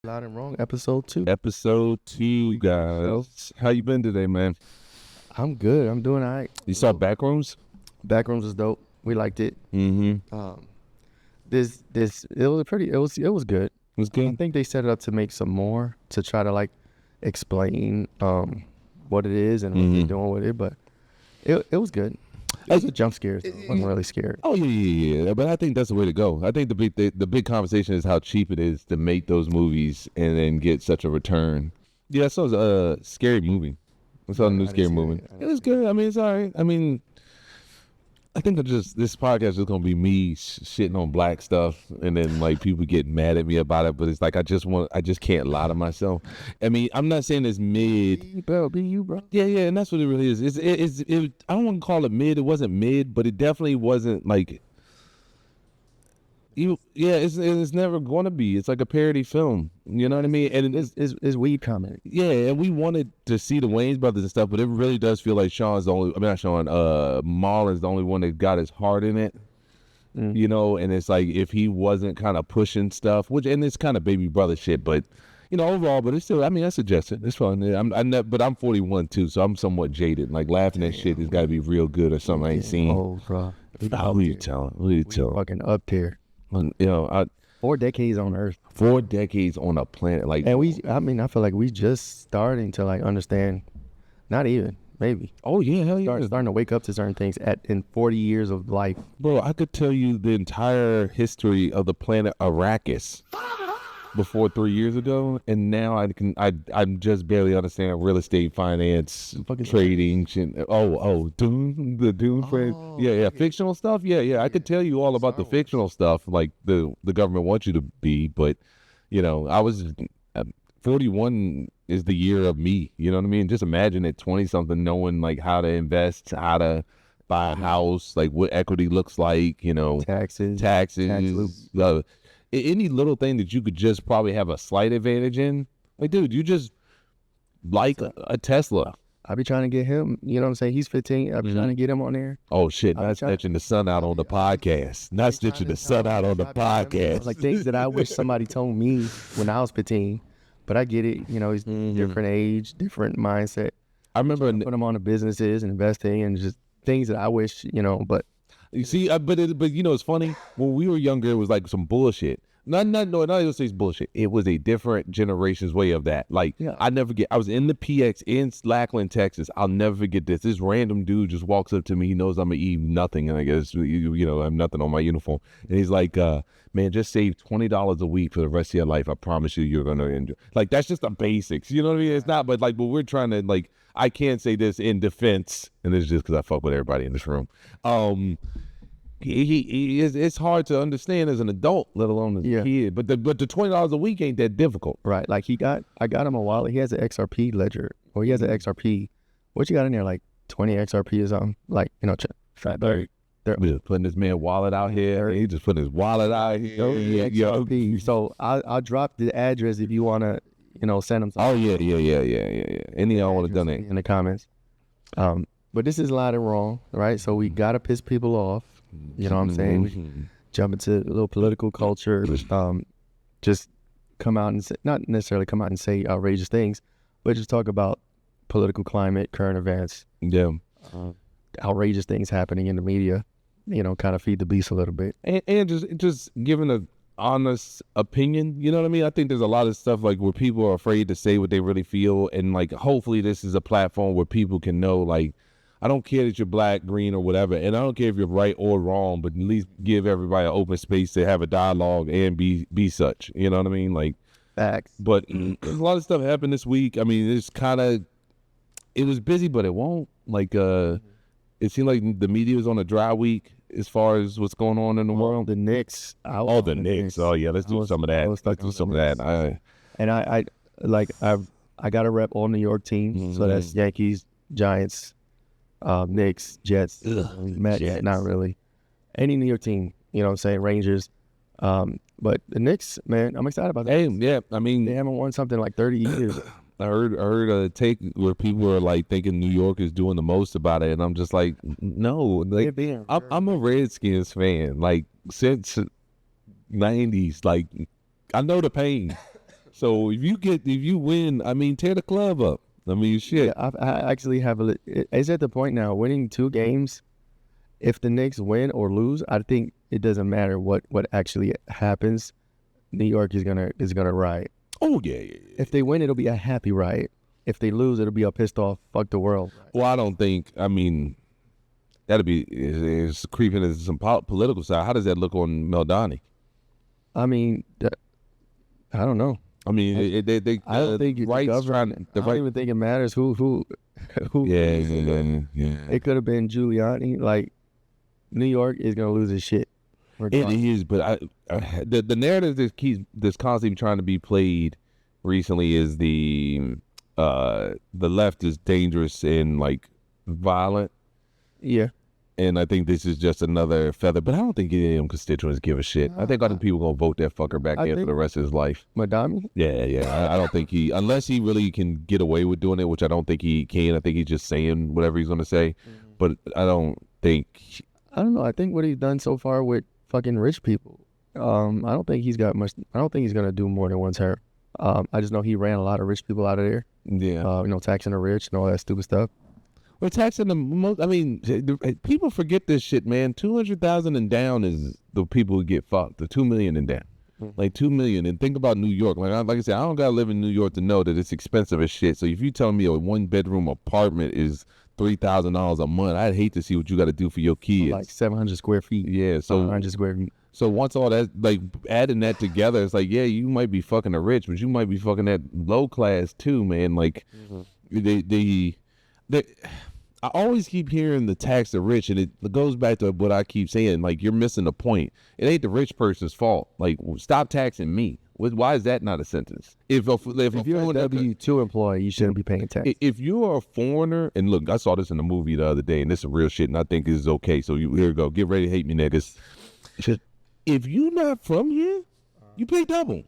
Loud and Wrong, episode 2. Episode 2, guys. How you been today, man? I'm good. I'm doing all right. You saw Backrooms? Backrooms was dope. We liked it. Mm-hmm. It was good. It was I good. think they set it up to make some more to try to like explain what it is and what they're doing with it, but it was good. It was a jump scare, so I wasn't really scared. Oh, yeah. But I think that's the way to go. I think the big conversation is how cheap it is to make those movies and then get such a return. Yeah, I saw a scary movie. I saw a new scary movie. It was good. I mean, it's all right. I mean, I think this podcast is gonna be me shitting on black stuff, and then like people get mad at me about it. But it's like I just can't lie to myself. I mean, I'm not saying it's mid. Be you, bro. Yeah, and that's what it really is. I don't want to call it mid. It wasn't mid, but it definitely wasn't like. It's never gonna be. It's like a parody film. You know what I mean? And It's weed comedy. yeah, and we wanted to see the Wayans brothers and stuff, but it really does feel like Marlon's the only one that got his heart in it. You know, and it's like if he wasn't kind of pushing stuff, and it's kind of baby brother shit, but you know, overall, but it's still, I mean, I suggest it. It's fun. But I'm 41 too, so I'm somewhat jaded. Like laughing at shit has got to be real good or something I ain't seen. Oh, bro. Who you telling? Who you telling? Fucking up there. You know, 4 decades on Earth. 4 decades on a planet, like, And I feel like we just starting to like understand, not even, maybe. oh yeah, hell yeah, Starting to wake up to certain things in 40 years of life. bro. I could tell you the entire history of the planet Arrakis before 3 years ago, and now I'm just barely understand real estate, finance, Fucking trading, shit. Dune, the Dune friend. Yeah, fictional stuff. Yeah. I could tell you all about the fictional stuff, like the government wants you to be, but you know, I was 41 is the year of me. You know what I mean? Just imagine at 20 something knowing like how to invest, how to buy a house, like what equity looks like. You know, Taxes. any little thing that you could just probably have a slight advantage in. Like, dude, you just like a Tesla. I be trying to get him, you know what I'm saying? He's 15. I be trying to get him on there. Oh, shit. Not snitching the sun out on the podcast. Not snitching the sun out on the podcast. Like things that I wish somebody told me when I was 15. But I get it. You know, he's different age, different mindset. I remember Put him on the businesses and investing and just things that I wish, you know, but. You see, but you know, it's funny. When we were younger, it was like some bullshit. Not even say it's bullshit. It was a different generation's way of that. Like, Yeah. I never forget. I was in the PX in Lackland, Texas. I'll never forget this. This random dude just walks up to me. He knows I'm gonna eat nothing, and I guess you know I have nothing on my uniform. And he's like, "Man, just save $20 a week for the rest of your life. I promise you're gonna enjoy." Like that's just the basics. You know what I mean? It's not, but we're trying to like. I can't say this in defense, and this is just because I fuck with everybody in this room. It's hard to understand as an adult, let alone as a kid. But the $20 a week ain't that difficult. Right. Like I got him a wallet. He has an XRP ledger. Or he has an XRP. What you got in there? Like 20 XRP or something? Like, you know, fat bird. We're putting this man wallet out here. He just putting his wallet out here. XRP. So I'll drop the address if you want to, you know, send him something. Oh, yeah. Any y'all want to done it. In the comments. But this is loud and wrong, right? So we got to piss people off. You know what I'm saying? We jump into a little political culture. Just come out and say, not necessarily come out and say outrageous things, but just talk about political climate, current events. Yeah. Outrageous things happening in the media. You know, kind of feed the beast a little bit. And just giving an honest opinion. You know what I mean? I think there's a lot of stuff like where people are afraid to say what they really feel. And like, hopefully this is a platform where people can know, like, I don't care that you're black, green, or whatever, and I don't care if you're right or wrong, but at least give everybody an open space to have a dialogue and be such. You know what I mean? Like, facts. But a lot of stuff happened this week. I mean, it was busy, but it won't. Like, it seemed like the media was on a dry week as far as what's going on in the world. The Knicks. The Knicks. Oh yeah, let's do some of that. Let's do some of that. I got to rep all New York teams. So that's Yankees, Giants, Knicks, Jets, Mets, Jets. Not really. Any New York team, you know what I'm saying, Rangers. But the Knicks, man, I'm excited about that. Hey, yeah, I mean, they haven't won something like 30 years. I heard a take where people are like thinking New York is doing the most about it, and I'm just like, no, like I'm a Redskins fan, like since '90s, like I know the pain. So if you win, I mean, tear the club up. I mean, shit. Yeah, I actually have it's at the point now, winning 2 games, if the Knicks win or lose, I think it doesn't matter what actually happens. New York is gonna riot. Oh yeah. If they win, it'll be a happy riot. If they lose, it'll be a pissed off, fuck the world. Well, I don't think. I mean, that'll be is creeping into some political side. How does that look on Meldani? I mean, I don't know. I mean, I don't think it's rights government. I don't even think it matters who. Yeah. It could have been Giuliani. Like, New York is gonna lose his shit. It is, but the narrative that's constantly trying to be played recently is the left is dangerous and like violent. Yeah. And I think this is just another feather, but I don't think any of them constituents give a shit. I think other people gonna vote that fucker back in for the rest of his life. Madami? Yeah. I don't think unless he really can get away with doing it, which I don't think he can. I think he's just saying whatever he's gonna say, but I don't know. I think what he's done so far with fucking rich people, I don't think he's got much. I don't think he's gonna do more than one term. I just know he ran a lot of rich people out of there. Yeah. Taxing the rich and all that stupid stuff. We're taxing the most. I mean, people forget this shit, man. 200,000 and down is the people who get fucked. The 2 million and down, like 2 million. And think about New York. Like I said, I don't gotta live in New York to know that it's expensive as shit. So if you tell me a 1-bedroom apartment is $3,000 a month, I'd hate to see what you got to do for your kids. Like 700 square feet. Yeah, so 100 square feet. So once all that, like adding that together, it's like, yeah, you might be fucking the rich, but you might be fucking that low class too, man. Like they I always keep hearing the tax the rich, and it goes back to what I keep saying. Like, you're missing the point. It ain't the rich person's fault. Like, stop taxing me. Why is that not a sentence? If you're a W-2 employee, you shouldn't be paying tax. If you are a foreigner, and look, I saw this in a movie the other day, and this is real shit, and I think this is okay. So here we go. Get ready to hate me, niggas. If you not from here, you pay double.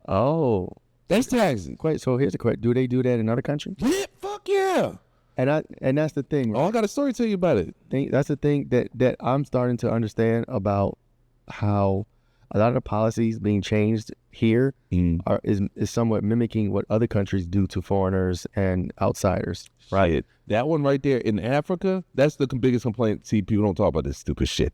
Oh. That's taxes. So here's the question. Do they do that in other countries? Yeah, fuck yeah. And that's the thing. Right? Oh, I got a story to tell you about it. That's the thing that I'm starting to understand about how a lot of the policies being changed here is somewhat mimicking what other countries do to foreigners and outsiders. Right. That one right there in Africa, that's the biggest complaint. See, people don't talk about this stupid shit.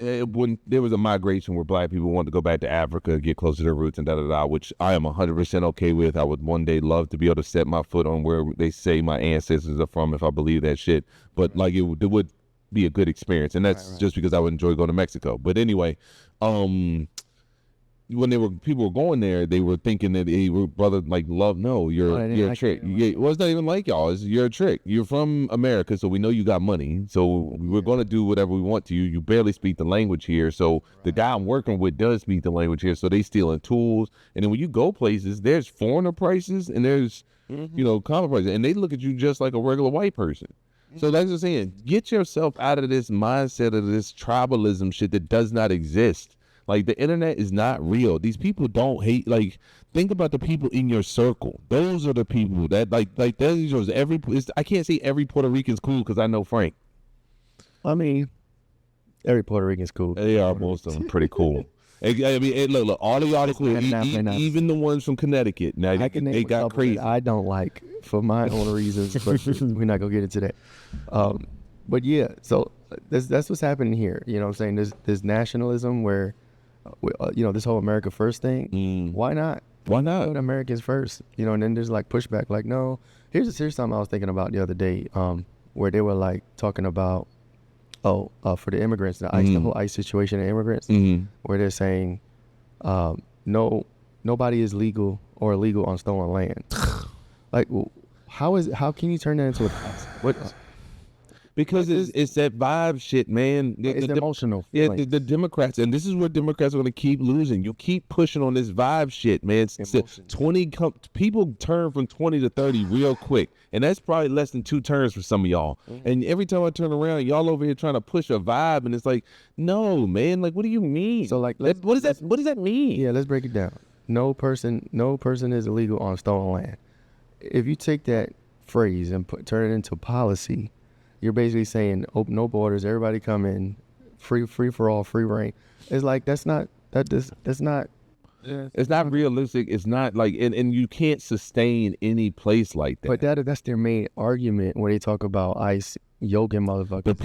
When there was a migration where black people wanted to go back to Africa, get closer to their roots and da-da-da, which I am 100% okay with. I would one day love to be able to set my foot on where they say my ancestors are from if I believe that shit. But like it would be a good experience. And that's just because I would enjoy going to Mexico. But anyway, when people were going there, they were thinking that, hey, brother, like, love, no, you're a trick. Well, it's not even like y'all. You're a trick. You're from America, so we know you got money. So we're going to do whatever we want to you. You barely speak the language here. So the guy I'm working with does speak the language here. So they stealing tools. And then when you go places, there's foreigner prices and there's, common prices. And they look at you just like a regular white person. So that's what I'm saying. Get yourself out of this mindset of this tribalism shit that does not exist. Like, the internet is not real. These people don't hate. Like, think about the people in your circle. Those are the people that I can't say every Puerto Rican's cool because I know Frank. I mean, every Puerto Rican's cool. They are, most of them pretty cool. I mean, look, all the y'all are cool. Even the ones from Connecticut. Now they got crazy. I don't like for my own reasons, but we're not gonna get into that. But yeah, so that's what's happening here. You know what I'm saying? There's nationalism where, this whole America first thing. Why not? Why not? Put Americans first. And then there's like pushback. Like, no. Here's something I was thinking about the other day. Where they were like talking about, for the immigrants, the whole ICE situation of immigrants, where they're saying, nobody is legal or illegal on stolen land. Like, how can you turn that into what? Because it's that vibe shit, man. It's emotional. Yeah, the Democrats, and this is where Democrats are going to keep losing. You keep pushing on this vibe shit, man. 20 people turn from 20 to 30 real quick, and that's probably less than 2 turns for some of y'all. And every time I turn around, y'all over here trying to push a vibe, and it's like, no, man. Like, what do you mean? So, like, what does that mean? Yeah, let's break it down. No person is illegal on stolen land. If you take that phrase and turn it into policy, you're basically saying, no borders, everybody come in, free for all, free reign. It's like, that's not It's not realistic. It's not like, and you can't sustain any place like that. But that's their main argument when they talk about ICE yoking motherfuckers. But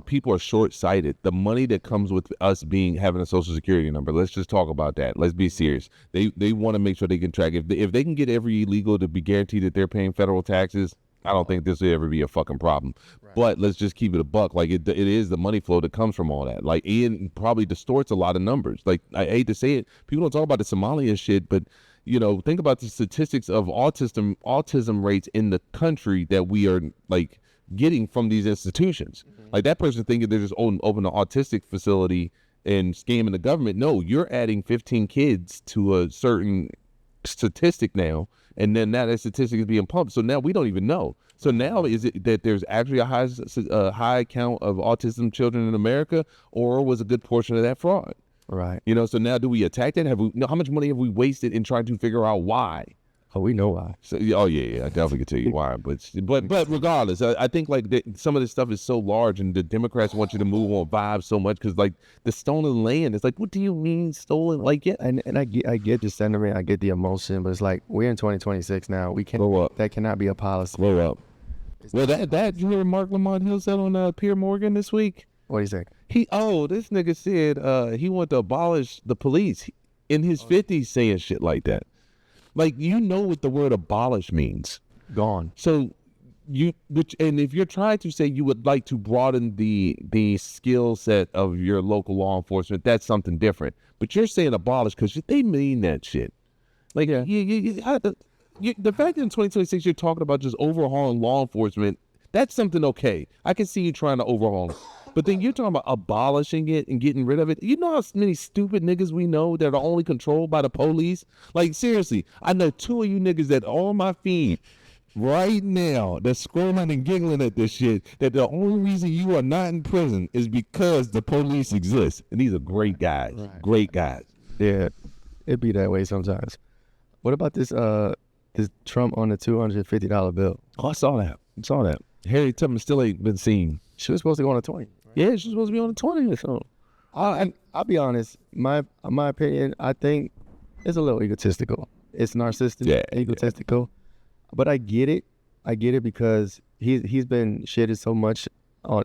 people are short-sighted. The money that comes with us having a social security number. Let's just talk about that. Let's be serious. They want to make sure they can track. If they can get every illegal to be guaranteed that they're paying federal taxes, I don't think this will ever be a fucking problem. Right. But let's just keep it a buck. Like it is the money flow that comes from all that. Like Ian probably distorts a lot of numbers. Like I hate to say it, people don't talk about the Somalia shit, but think about the statistics of autism rates in the country that we are like getting from these institutions. Like that person thinking they're just open an autistic facility and scamming the government. No, you're adding 15 kids to a certain statistic now, and then now that statistic is being pumped. So now we don't even know. So now is it that there's actually a high count of autism children in America, or was a good portion of that fraud? Right. So now do we attack that? How much money have we wasted in trying to figure out why? Oh, we know why. So, I definitely can tell you why. But regardless, I think like some of this stuff is so large, and the Democrats want you to move on vibes so much because like the stolen land. It's like, what do you mean stolen? Like, yeah, and I get the sentiment, I get the emotion, but it's like we're in 2026 now. We can't. Grow up. That cannot be a policy. Grow up. Well, that you hear Mark Lamont Hill said on Pier Morgan this week. What do you say? This nigga said he wanted to abolish the police in his 50s, saying shit like that. Like, what the word abolish means. Gone. So and if you're trying to say you would like to broaden the skill set of your local law enforcement, that's something different. But you're saying abolish because they mean that shit. Like, yeah. The fact that in 2026 you're talking about just overhauling law enforcement, that's something okay. I can see you trying to overhaul it. But then you're talking about abolishing it and getting rid of it. You know how many stupid niggas we know that are only controlled by the police? Like, seriously, I know two of you niggas that are on my feed right now that's scrolling and giggling at this shit, that the only reason you are not in prison is because the police exist. And these are great guys. Right. Great guys. Yeah, it be that way sometimes. What about this Trump on the $250 bill? Oh, I saw that. Harry Tubman still ain't been seen. She was supposed to go on a 20. Right? Yeah, she's supposed to be on the 20 or something. I'll be honest. My opinion, I think it's a little egotistical. It's narcissistic, egotistical. But I get it. I get it because he's been shitted so much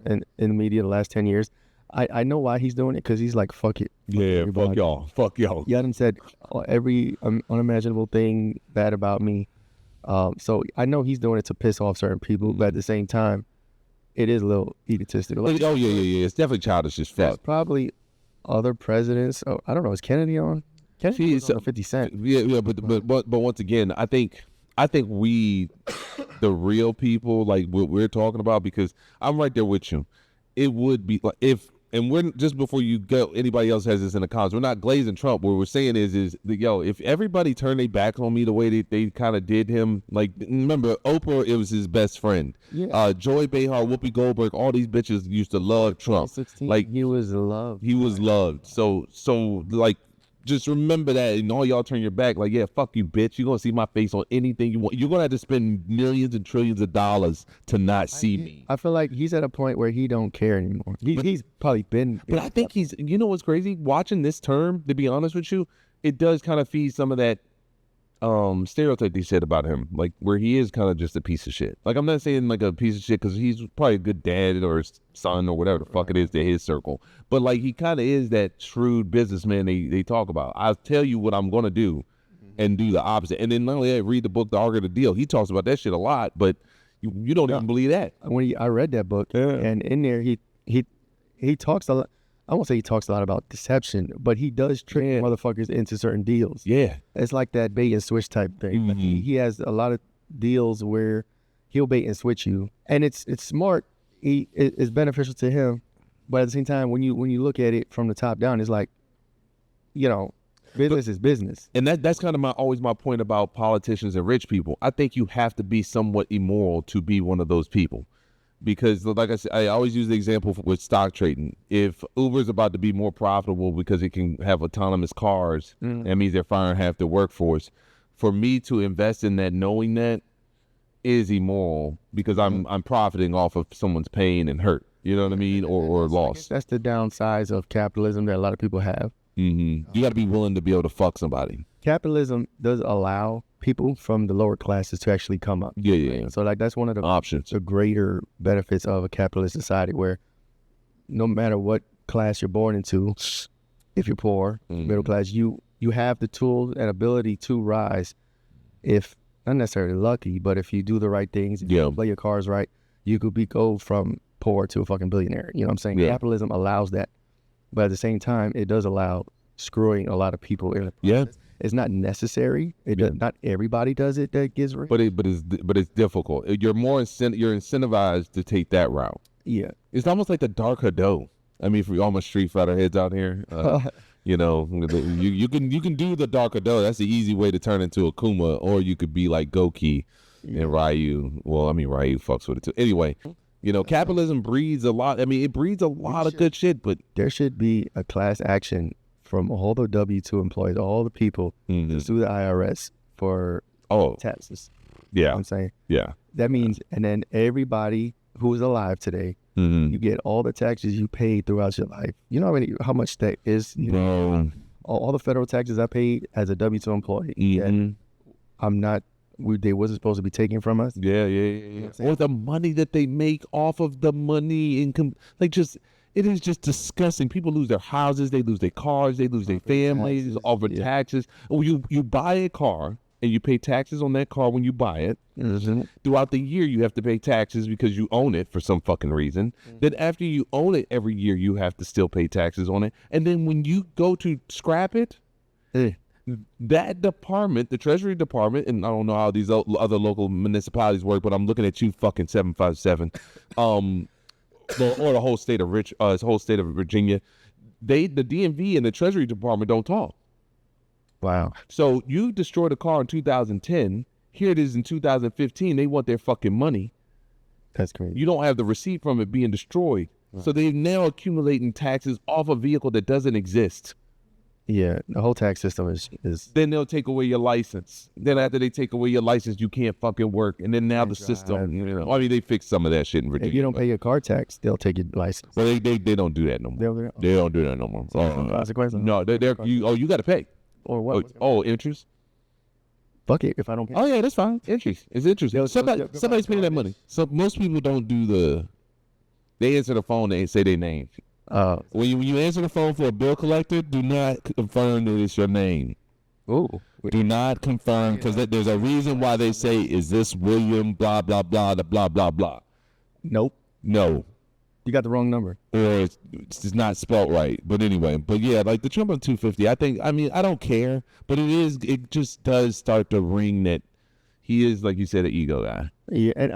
in the media the last 10 years. I know why he's doing it, because he's like, fuck it. Fuck y'all. Y'all done said every unimaginable thing bad about me. So I know he's doing it to piss off certain people, but at the same time, it is a little egotistical. Like, yeah. It's definitely childish as fuck. Probably other presidents. Oh, I don't know. Is Kennedy on? Kennedy was on 50 Cent. Yeah. But once again, I think we, the real people, like what we're talking about, because I'm right there with you. It would be like and we're just before you go, anybody else has this in the comments, we're not glazing Trump. What we're saying is that, if everybody turned their back on me the way they kind of did him, like, remember Oprah, it was his best friend. Yeah. Joy Behar, Whoopi Goldberg, all these bitches used to love Trump. Like, he was loved. He was loved. So like, just remember that, and all y'all turn your back. Like, yeah, fuck you, bitch. You're gonna see my face on anything you want. You're gonna have to spend millions and trillions of dollars to not see me. I feel like he's at a point where he don't care anymore. He's probably been. But I think he's. You know what's crazy? Watching this term, to be honest with you, it does kind of feed some of that stereotype they said about him, like where he is kind of just a piece of shit. Like, I'm not saying like a piece of shit because he's probably a good dad or son or whatever the fuck it is to his circle, but like he kind of is that shrewd businessman they talk about. I'll tell you what I'm gonna do and do the opposite. And then not only that, read the book The Art of the Deal. He talks about that shit a lot, but you don't even believe that. I read that book, and in there he talks a lot. I won't say he talks a lot about deception, but he does trick motherfuckers into certain deals. Yeah. It's like that bait and switch type thing. Mm-hmm. He has a lot of deals where he'll bait and switch you. And it's smart. It's beneficial to him. But at the same time, when you look at it from the top down, it's like, business is business. And that's kind of always my point about politicians and rich people. I think you have to be somewhat immoral to be one of those people. Because, like I said, I always use the example with stock trading. If Uber's about to be more profitable because it can have autonomous cars, that means they're firing half their workforce. For me to invest in that, knowing that, is immoral because I'm profiting off of someone's pain and hurt. You know what I mean, or loss. That's the downsides of capitalism that a lot of people have. You got to be willing to be able to fuck somebody. Capitalism does allow people from the lower classes to actually come up. Yeah. So like that's one of the Options. the greater benefits of a capitalist society, where no matter what class you're born into, if you're poor, middle class, you have the tools and ability to rise, if not necessarily lucky, but if you do the right things, if you play your cards right, you could go from poor to a fucking billionaire. You know what I'm saying? Capitalism allows that, but at the same time, it does allow screwing a lot of people in the process. It's not necessary. Not everybody does it that gets rich. But it's difficult. You're you're incentivized to take that route. Yeah, it's almost like the dark Hado. I mean, for all my Street Fighter heads out here, you know, you can do the dark Hado. That's the easy way to turn into a Kuma, or you could be like Goki and Ryu. Well, I mean, Ryu fucks with it too. Anyway, you know, capitalism breeds a lot. I mean, it breeds a lot of good shit. But there should be a class action from all the W-2 employees, all the people to sue the IRS for taxes. Yeah. You know what I'm saying? Yeah. That means, and then everybody who is alive today, you get all the taxes you paid throughout your life. You know how much that is? You know, all the federal taxes I paid as a W-2 employee. And I'm not, they wasn't supposed to be taken from us. Yeah. Or the money that they make off of the money income. It is just disgusting. People lose their houses, they lose their cars, they lose their families over taxes. Oh, you buy a car and you pay taxes on that car when you buy it. Throughout the year, you have to pay taxes because you own it for some fucking reason. Then after you own it every year, you have to still pay taxes on it. And then when you go to scrap it, that department, the Treasury Department, and I don't know how these other local municipalities work, but I'm looking at you, fucking 757. Or the whole state of Virginia, the DMV and the Treasury Department don't talk. Wow. So you destroyed a car in 2010. Here it is in 2015. They want their fucking money. That's crazy. You don't have the receipt from it being destroyed. Right. So they're now accumulating taxes off a vehicle that doesn't exist. Yeah, the whole tax system is. Then they'll take away your license. Then after they take away your license, you can't fucking work. And then now the system, you know, I mean, they fixed some of that shit in Virginia. If you don't pay your car tax, they'll take your license. Well, they don't do that no more. They don't do that no more. Consequences? No, you got to pay. Or what? Interest. Fuck it if I don't pay. Oh yeah, that's fine. Interest. It's interest. Somebody's paying that money. So most people don't do they answer the phone and say their name. When you answer the phone for a bill collector, do not confirm that it's your name. Ooh. Do not confirm, because there's a reason why they say, is this William blah, blah, blah, blah, blah, blah. Nope. No. You got the wrong number. Or it's not spelt right. But anyway, like the Trump on 250, I don't care, but it just does start to ring that he is, like you said, an ego guy. Yeah, and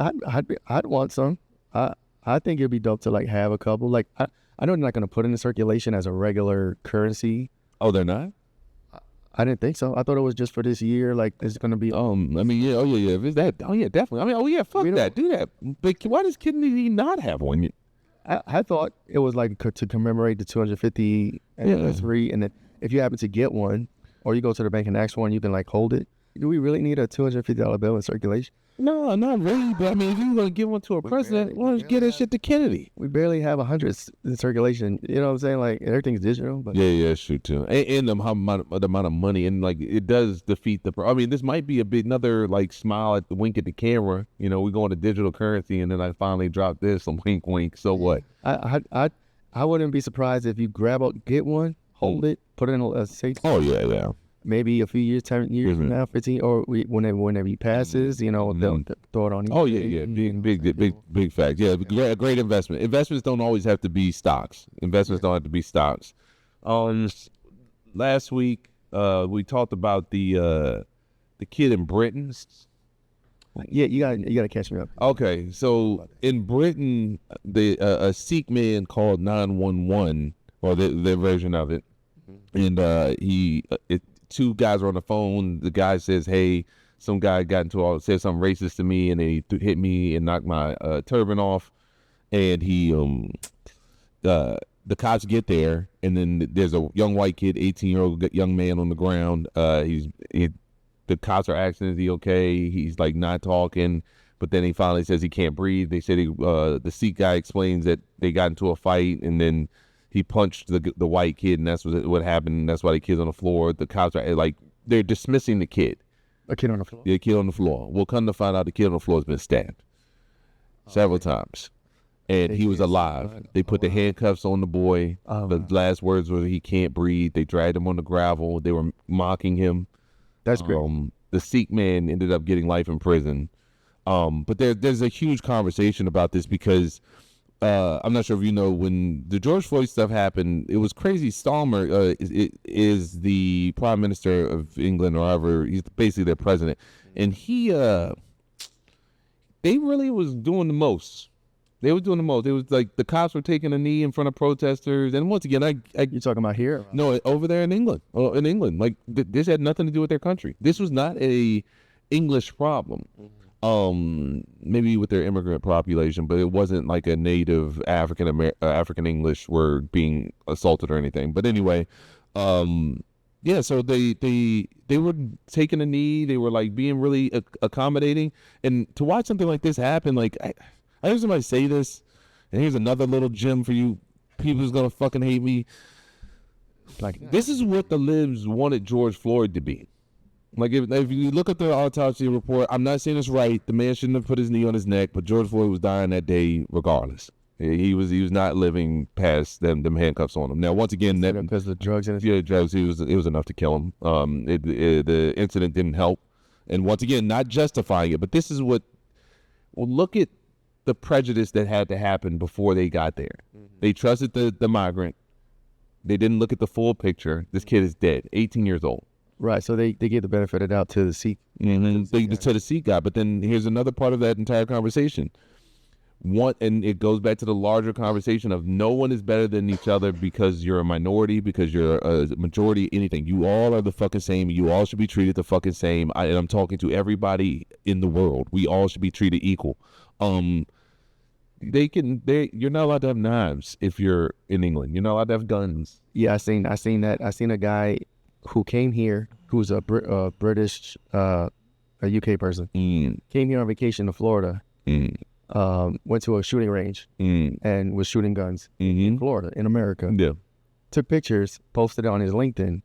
I'd want some. I think it'd be dope to like have a couple. Like I know they're not going to put it in circulation as a regular currency. Oh, they're not? I didn't think so. I thought it was just for this year. Like, it's going to be... If it's that... Oh, yeah, definitely. Fuck that. Do that. But why does Kennedy not have one? I thought it was like to commemorate the 250 anniversary. And then if you happen to get one, or you go to the bank and ask for one, you can like hold it. Do we really need a $250 bill in circulation? No, not really. But I mean, if you're going to give one to a president, why don't you get that shit to Kennedy? We barely have 100 in circulation. You know what I'm saying? Like, everything's digital. But yeah, it's true too. And the amount of money, and like it does defeat I mean, this might be another like smile at the wink at the camera. You know, we go into digital currency, and then I finally drop this. Some wink, wink. So what? I wouldn't be surprised if you get one, hold it, put it in a safe. Oh yeah. Maybe a few years, 10 years from now, 15, or whenever he passes, you know, they'll throw it on you. Oh yeah, big fact. Yeah, great investment. Investments don't always have to be stocks. Investments don't have to be stocks. Last week, we talked about the kid in Britain. Yeah, you gotta catch me up. Okay, so in Britain, a Sikh man called 911, or their version of it, and two guys were on the phone. The guy says, "Hey, some guy said something racist to me, and he hit me and knocked my turban off." And the cops get there, and then there's a young white kid, 18-year-old young man on the ground. The cops are asking, "Is he okay?" He's like not talking, but then he finally says he can't breathe. They said the Sikh guy explains that they got into a fight, and then he punched the white kid, and that's what happened. And that's why the kid's on the floor. The cops are like, they're dismissing the kid. A kid on the floor? The kid on the floor. We'll come to find out the kid on the floor has been stabbed several times. And he was alive. They put the handcuffs on the boy. The last words were he can't breathe. They dragged him on the gravel. They were mocking him. That's great. The Sikh man ended up getting life in prison. But there's a huge conversation about this because I'm not sure if you know, when the George Floyd stuff happened, it was crazy. Starmer is the Prime Minister of England, or however, he's basically their president. And they really was doing the most. They were doing the most. It was like the cops were taking a knee in front of protesters. And once again, You're talking about here? No, over there in England. Like this had nothing to do with their country. This was not a English problem. Maybe with their immigrant population, but it wasn't like a native African English were being assaulted or anything. But anyway, yeah. So they were taking a knee. They were like being really accommodating. And to watch something like this happen, like I heard somebody say this, and here's another little gem for you people who's gonna fucking hate me. Like, this is what the libs wanted George Floyd to be. Like, if you look at the autopsy report, I'm not saying it's right. The man shouldn't have put his knee on his neck, but George Floyd was dying that day regardless. He was not living past them handcuffs on him. Now, once again, that because the drugs in his drugs, it was enough to kill him. The incident didn't help, and once again, not justifying it, but this is what. Well, look at the prejudice that had to happen before they got there. They trusted the migrant. They didn't look at the full picture. This kid is dead, 18 years old. Right, so they gave the benefit of the doubt to the Sikh. To the Sikh guy. But then here's another part of that entire conversation. And it goes back to the larger conversation of no one is better than each other because you're a minority, because you're a majority, anything. You all are the fucking same. You all should be treated the fucking same. And I'm talking to everybody in the world. We all should be treated equal. You're not allowed to have knives if you're in England. You're not allowed to have guns. Yeah, I seen that. I seen a guy who came here, who's a British, a UK person, came here on vacation to Florida, went to a shooting range and was shooting guns in Florida, in America. Yeah. Took pictures, posted it on his LinkedIn.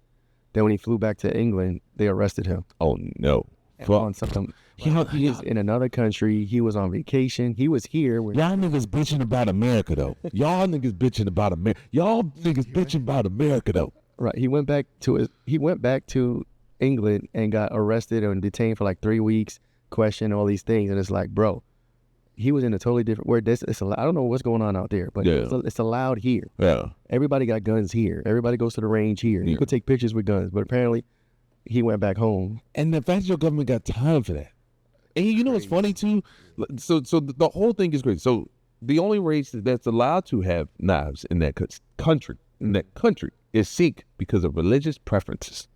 Then when he flew back to England, they arrested him. Oh, no. On something. He is in another country. He was on vacation. He was here. Y'all niggas bitching about America, though. Y'all niggas bitching about America. Y'all niggas bitching about America, though. Right. He went back to England and got arrested and detained for like 3 weeks, questioned, all these things. And it's like, bro, he was in a totally different, where this, I don't know what's going on out there, but it's allowed here. Yeah. Everybody got guns here. Everybody goes to the range here. You could take pictures with guns, but apparently he went back home. And the fact that your government got time for that. And you know what's funny too? So the whole thing is great. So the only race that's allowed to have knives in that country, is Sikh because of religious preferences.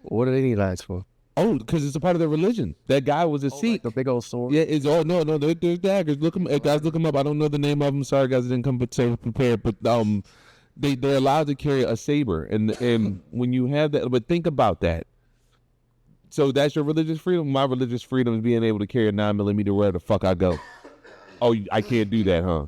What do they need knives for? Oh, because it's a part of their religion. That guy was a Sikh. Like the big old sword? Yeah, there's daggers. Guys, look them up. I don't know the name of them. Sorry, guys, I didn't come prepared. But they're allowed to carry a saber. And when you have that, but think about that. So that's your religious freedom? My religious freedom is being able to carry a 9mm wherever the fuck I go. Oh, I can't do that, huh?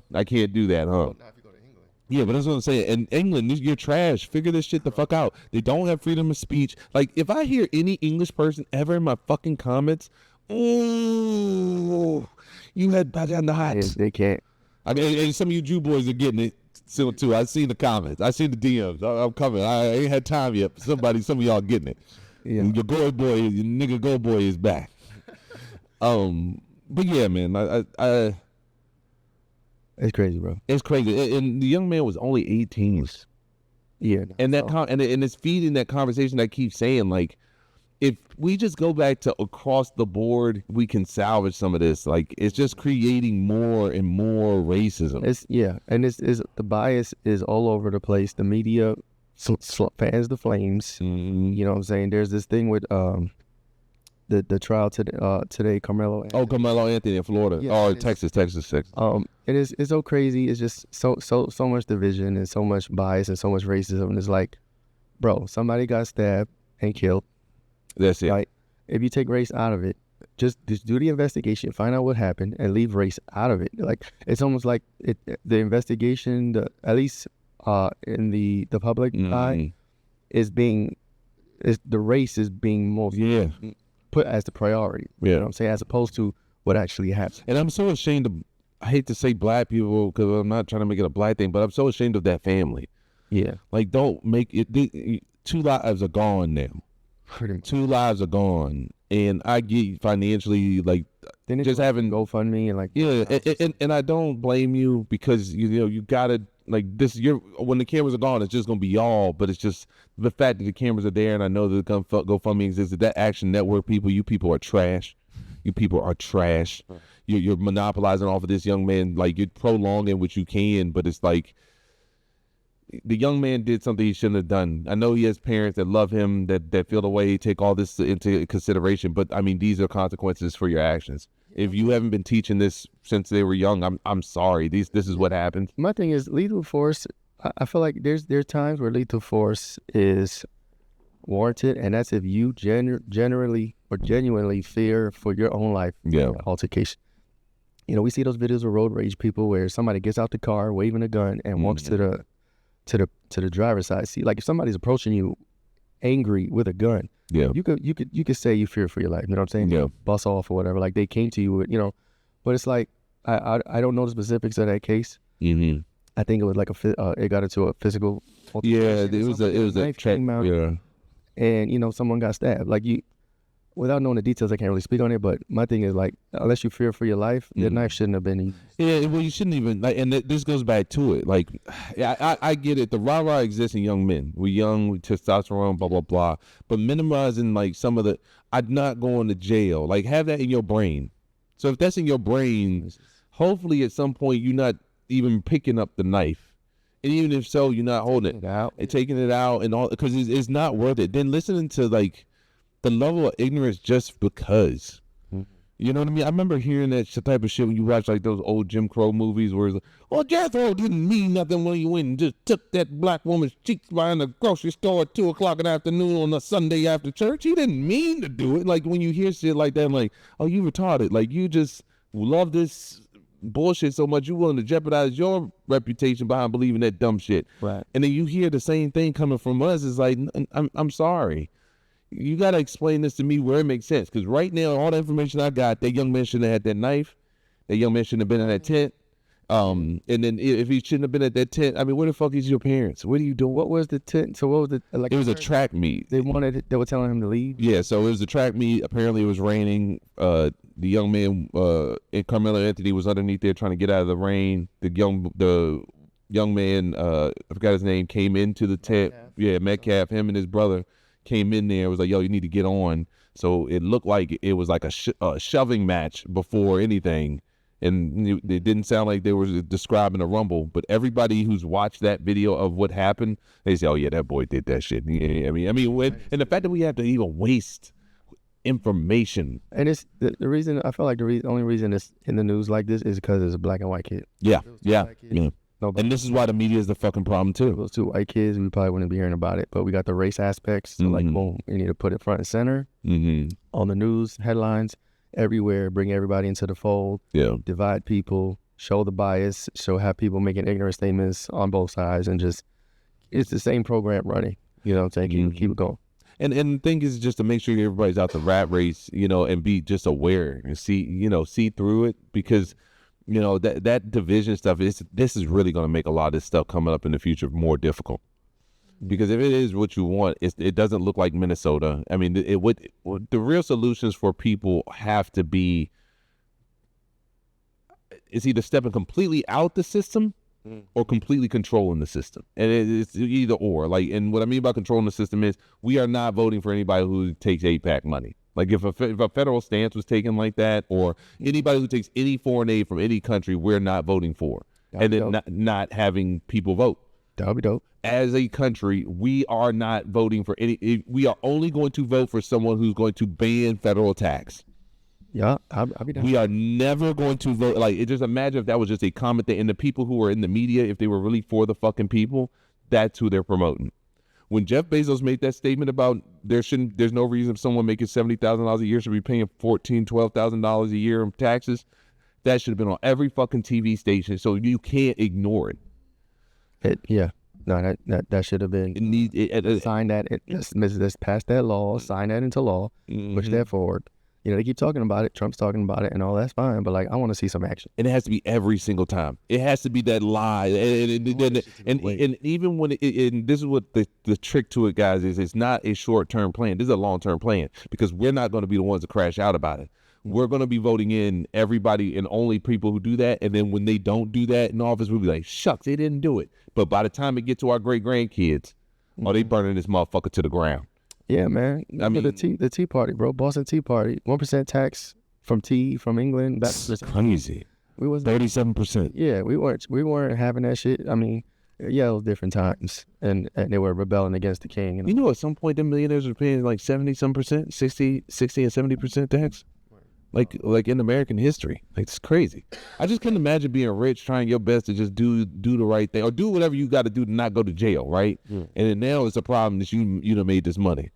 Yeah, but that's what I'm saying. In England, you're trash. Figure this shit the fuck out. They don't have freedom of speech. Like, if I hear any English person ever in my fucking comments, oh, you had bad on the heights. They can't. I mean, and some of you Jew boys are getting it still too. I've seen the comments. I've seen the DMs. I'm coming. I ain't had time yet. Some of y'all getting it. Yeah. Your nigga go boy is back. But yeah, man, I it's crazy, bro. It's crazy. And the young man was only 18. Yeah. And and it's feeding that conversation that keeps saying, like, if we just go back to across the board, we can salvage some of this. Like, it's just creating more and more racism. And the bias is all over the place. The media fans the flames. Mm-hmm. You know what I'm saying? There's this thing with the trial today, Carmelo Anthony. Oh, Carmelo Anthony in Florida. Yeah, Texas. It is, it's so crazy. It's just so much division and so much bias and so much racism. And it's like, bro, somebody got stabbed and killed. That's it. Like, if you take race out of it, just do the investigation, find out what happened, and leave race out of it. Like, it's almost like the investigation, at least in the public eye is the race is being most put as the priority. You know what I'm saying, as opposed to what actually happened. And I'm so ashamed of, I hate to say black people because I'm not trying to make it a black thing, but I'm so ashamed of that family. Yeah. Like, don't make it, 2 lives are gone now. 2 lives are gone. And I get financially, like, then just having GoFundMe and like, and I don't blame you because, you know, you gotta, like, this, when the cameras are gone, it's just gonna be y'all, but it's just the fact that the cameras are there, and I know that the GoFundMe exists, that Action Network people, you people are trash. You people are trash. You're monopolizing off of this young man. Like, you're prolonging what you can, but it's like the young man did something he shouldn't have done. I know he has parents that love him, that feel the way, take all this into consideration, but I mean, these are consequences for your actions. If you haven't been teaching this since they were young, I'm sorry. This is what happens. My thing is lethal force. I feel like there's times where lethal force is warranted, and that's if you generally or genuinely fear for your own life. Altercation. You know, we see those videos of road rage people where somebody gets out the car waving a gun and walks to the driver's side seat. Like, if somebody's approaching you angry with a gun, you could say you fear for your life. You know what I'm saying? Bust off or whatever. Like, they came to you with, you know, but it's like I don't know the specifics of that case. I think it was like it got into a physical. It was a check. And you know, someone got stabbed. Like, you, without knowing the details, I can't really speak on it. But my thing is, like, unless you fear for your life, the knife shouldn't have been. Well, you shouldn't even. Like, and this goes back to it. Like, I get it. The rah-rah exists in young men. We're young, we testosterone, blah blah blah. But minimizing, like, some of the, I'm not going to jail. Like, have that in your brain. So if that's in your brain, hopefully at some point you're not even picking up the knife. And even if so, you're not holding it out, and taking it out, and all, because it's not worth it. Then listening to, like, the level of ignorance just because. You know what I mean? I remember hearing that type of shit when you watch, like, those old Jim Crow movies where it's like, well, Jethro didn't mean nothing when you went and just took that black woman's cheeks behind the grocery store at 2 o'clock in the afternoon on a Sunday after church. He didn't mean to do it. Like, when you hear shit like that, I'm like, oh, you retarded. Like, you just love this bullshit so much, you're willing to jeopardize your reputation behind believing that dumb shit. Right. And then you hear the same thing coming from us. It's like, I'm sorry. You got to explain this to me where it makes sense. Because right now, all the information I got, that young man shouldn't have had that knife. That young man shouldn't have been in that tent. And then if he shouldn't have been at that tent, I mean, where the fuck is your parents? What are you doing? What was the tent? So what was the, like? It was a track meet. They were telling him to leave? Yeah, so it was a track meet. Apparently it was raining. The young man, and Carmelo Anthony was underneath there trying to get out of the rain. The young man, I forgot his name, came into the tent. Metcalf, him and his brother came in there. Was like, yo, you need to get on. So it looked like it was like a shoving match before anything. And it didn't sound like they were describing a rumble, but everybody who's watched that video of what happened, they say, oh yeah, that boy did that shit. Yeah, I mean, and the fact that we have to even waste information. And it's the reason, I feel like the only reason it's in the news like this is because it's a black and white kid. Yeah. And this is why the media is the fucking problem too. Those 2 white kids, we probably wouldn't be hearing about it, but we got the race aspects. So like, boom, we need to put it front and center on the news, headlines, everywhere, bring everybody into the fold, divide people, show the bias, have people making ignorant statements on both sides, and just, it's the same program running. You know what I'm saying? Keep it going. And the thing is just to make sure everybody's out the rat race, and be just aware and see through it, because, that division stuff, this is really going to make a lot of this stuff coming up in the future more difficult. Because if it is what you want, it doesn't look like Minnesota. I mean, the real solutions for people have to be, it's either stepping completely out the system or completely controlling the system. And it's either or. Like, and what I mean by controlling the system is we are not voting for anybody who takes AIPAC money. Like, if a federal stance was taken like that, or anybody who takes any foreign aid from any country, we're not voting for. And then not having people vote. That would be dope. As a country, we are not voting for any. We are only going to vote for someone who's going to ban federal tax. Yeah, I'll be down. We are never going to vote. Like, just imagine if that was just a comment thing. And the people who are in the media, if they were really for the fucking people, that's who they're promoting. When Jeff Bezos made that statement about there's no reason someone making $70,000 a year should be paying $12,000 a year in taxes, that should have been on every fucking TV station. So you can't ignore it. Yeah. No, that should have been It needs sign that. Let's pass that law. Sign that into law. Push that forward. You know, they keep talking about it. Trump's talking about it, and all that's fine. But like, I want to see some action. And it has to be every single time. It has to be that lie. And even when and this is what the trick to it, guys, is it's not a short-term plan. This is a long-term plan, because we're not going to be the ones to crash out about it. We're going to be voting in everybody and only people who do that. And then when they don't do that in office, we'll be like, shucks, they didn't do it. But by the time it gets to our great-grandkids, they burning this motherfucker to the ground. Yeah, man. I mean, the Tea Party, bro. Boston Tea Party. 1% tax from England. That's crazy. We was 37%. Yeah, we weren't having that shit. I mean, yeah, it was different times, and they were rebelling against the king. You know, at some point, the millionaires were paying like 70-some%, 60 and 70% tax. Like in American history. Like, it's crazy. I just couldn't imagine being rich, trying your best to just do the right thing, or do whatever you got to do to not go to jail, right? And then now it's a problem that you done made this money.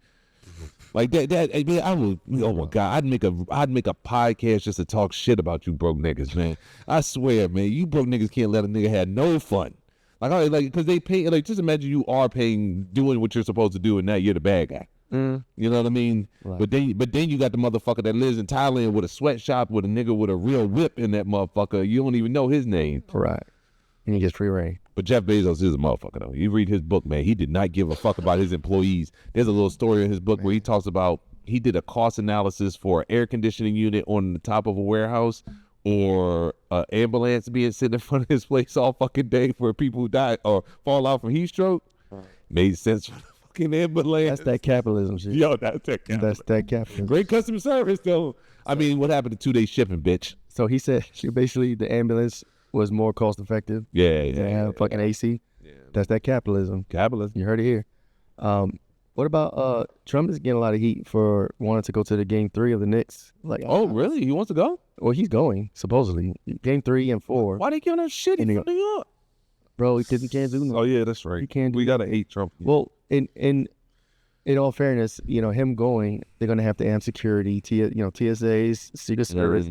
Like that I mean, I would, oh my God, I'd make a podcast just to talk shit about you broke niggas, man. I swear, man, you broke niggas can't let a nigga have no fun. Like, because they pay, like, just imagine you are doing what you're supposed to do, and now you're the bad guy. You know what I mean? Right. But then you got the motherfucker that lives in Thailand with a sweatshop with a nigga with a real whip in that motherfucker. You don't even know his name. Right. And he gets free reign. But Jeff Bezos is a motherfucker, though. You read his book, man. He did not give a fuck about his employees. There's a little story in his book where he talks about he did a cost analysis for an air conditioning unit on the top of a warehouse, or an ambulance being sitting in front of his place all fucking day for people who die or fall out from heat stroke. Made sense for the fucking ambulance. That's that capitalism shit. Yo, that's that capitalism. That's that capitalism. Great customer service, though. I mean, what happened to 2-day shipping, bitch? So he said basically the ambulance was more cost effective. Yeah. Fucking AC. Yeah. That's that capitalism. You heard it here. What about Trump is getting a lot of heat for wanting to go to the game 3 of the Knicks. Like, oh, really? He wants to go? Well, he's going, supposedly. Game 3 and 4. Why they giving us shit in New York? Bro, because he can't do nothing. Oh, yeah, that's right. We got to hate Trump. Well, in all fairness, you know, him going, they're going to have to amp security, TSA's, Secret Service.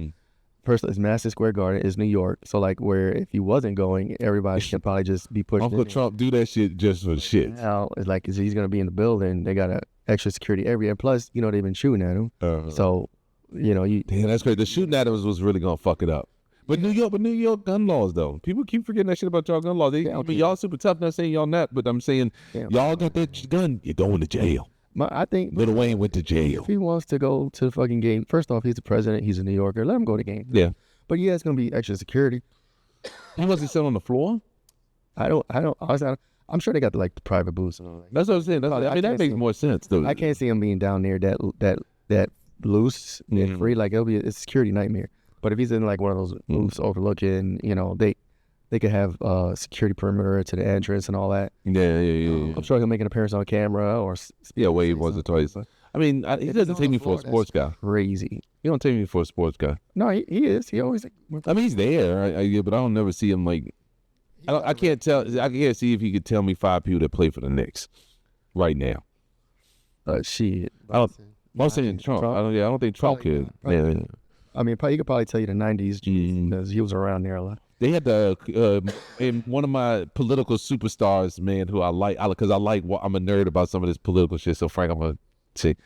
First, Madison Square Garden is New York. So, like, where if he wasn't going, everybody should probably just be pushed Uncle Trump do that shit just for shit. Now, it's like, he's going to be in the building. They got extra security everywhere. Plus, you know, they've been shooting at him. So, you know, damn, that's great. The shooting at him was really going to fuck it up. But New York gun laws, though. People keep forgetting that shit about y'all gun laws. I mean, y'all super tough. Not saying y'all not, but I'm saying y'all got that gun, you're going to jail. I think Lil Wayne went to jail. If he wants to go to the fucking game, first off, he's the president. He's a New Yorker. Let him go to the game. Yeah. But yeah, it's going to be extra security. He wants to sit on the floor? I'm sure they got the private booths and all that. That's what I'm saying. I mean, that makes more sense, though. I can't see him being down there that loose and free. Like, it'll be a security nightmare. But if he's in like one of those booths overlooking, you know, they could have security perimeter to the entrance and all that. Yeah. I'm sure he'll make an appearance on camera or wave once or twice. I mean, he doesn't take me for a sports guy. Crazy. He don't take me for a sports guy. No, he is. He always. I mean, he's there, but I don't never see him like. I can't tell. I can't see if he could tell me 5 people that play for the Knicks right now. Shit. I'm saying Trump. I don't think Trump could. Yeah. I mean, he could probably tell you the 90s because he was around there a lot. They had in one of my political superstars, man, who I like, because I'm a nerd about some of this political shit. So Frank, I'm gonna say,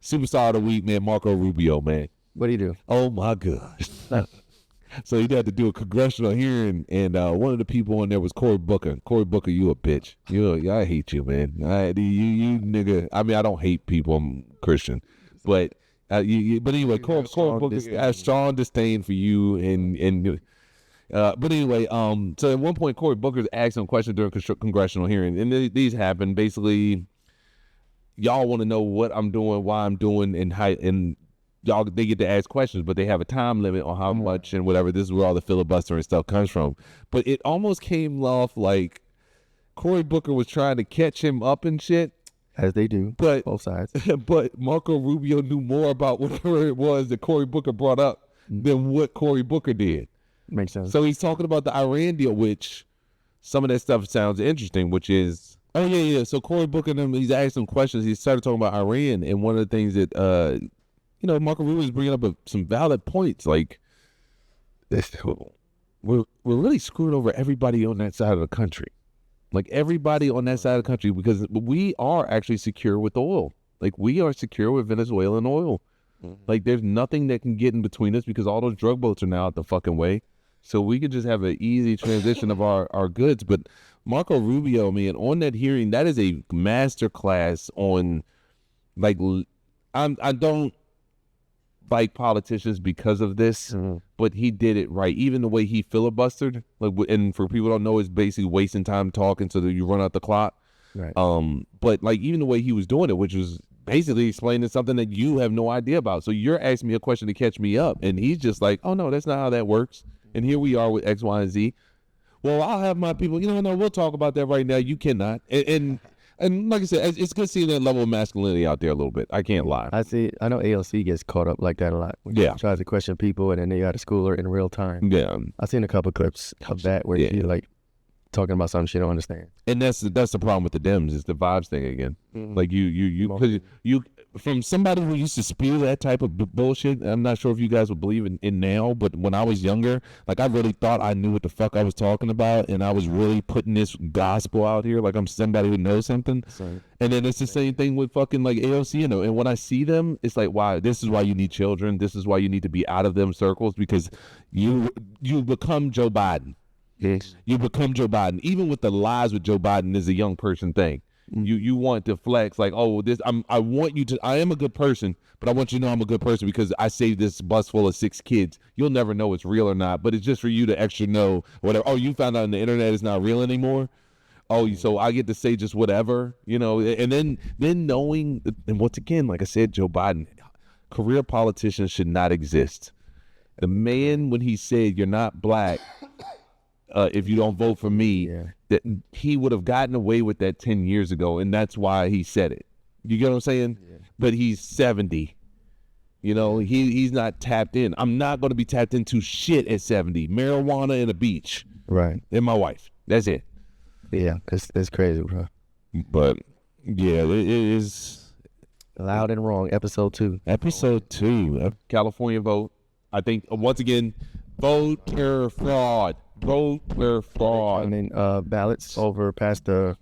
superstar of the week, man, Marco Rubio, man. What do you do? Oh my gosh. So he had to do a congressional hearing, and one of the people on there was Cory Booker. Cory Booker, you a bitch. I hate you, man. You nigga. I mean, I don't hate people. I'm Christian, but anyway, Cory Booker has strong disdain for you, and but anyway, so at one point, Cory Booker asked him a question during congressional hearing, and these happen. Basically, y'all want to know what I'm doing, why I'm doing, and how, and y'all, they get to ask questions, but they have a time limit on how much and whatever. This is where all the filibustering stuff comes from. But it almost came off like Cory Booker was trying to catch him up and shit. As they do, but both sides. But Marco Rubio knew more about whatever it was that Cory Booker brought up than what Cory Booker did. Makes sense. So he's talking about the Iran deal, which some of that stuff sounds interesting, which is, So Cory Booker, he's asking questions. He started talking about Iran, and one of the things that, Marco Rubio is bringing up some valid points. Like, we're really screwing over everybody on that side of the country. Like everybody on that side of the country, because we are actually secure with oil. Like we are secure with Venezuelan oil. Like there's nothing that can get in between us because all those drug boats are now out the fucking way. So we could just have an easy transition of our goods. But Marco Rubio, man, on that hearing, that is a master class on, like, I don't like politicians because of this, but he did it right. Even the way he filibustered, like, and for people who don't know, it's basically wasting time talking so that you run out the clock. Right. But like even the way he was doing it, which was basically explaining something that you have no idea about. So you're asking me a question to catch me up, and he's just like, "Oh no, that's not how that works." And here we are with X, Y, and Z. Well, I'll have my people. No, we'll talk about that right now. You cannot. And like I said, it's good seeing that level of masculinity out there a little bit. I can't lie. I know ALC gets caught up like that a lot. When Yeah. she tries to question people, and then they got to school her in real time. Yeah. I've seen a couple clips of that where she like talking about something she don't understand. And that's the problem with the Dems is the vibes thing again. Like you from somebody who used to spew that type of bullshit. I'm not sure if you guys would believe in now, but when I was younger, like I really thought I knew what the fuck I was talking about, and I was really putting this gospel out here like I'm somebody who knows something. Sorry. And then it's the same thing with fucking like AOC, and when I see them, it's like, wow, this is why you need children. This is why you need to be out of them circles, because you become Joe Biden. Yes. You become Joe Biden. Even with the lies with Joe Biden is a young person thing. You want to flex like, oh, I want you to, I am a good person, but I want you to know I'm a good person because I saved this bus full of 6 kids. You'll never know it's real or not, but it's just for you to extra know whatever. Oh, you found out on the internet it's not real anymore. Oh, so I get to say just whatever, and then knowing, and once again, like I said, Joe Biden, career politicians should not exist. The man, when he said you're not black, if you don't vote for me, that he would have gotten away with that 10 years ago, and that's why he said it. You get what I'm saying? Yeah. But he's 70. He's not tapped in. I'm not going to be tapped into shit at 70. Marijuana and a beach. Right. And my wife. That's it. Yeah, it's crazy, bro. But, yeah, it is. Loud and Wrong, episode 2. Episode 2. California vote. I think, once again, voter fraud. Voter fraud. I mean, ballots over past the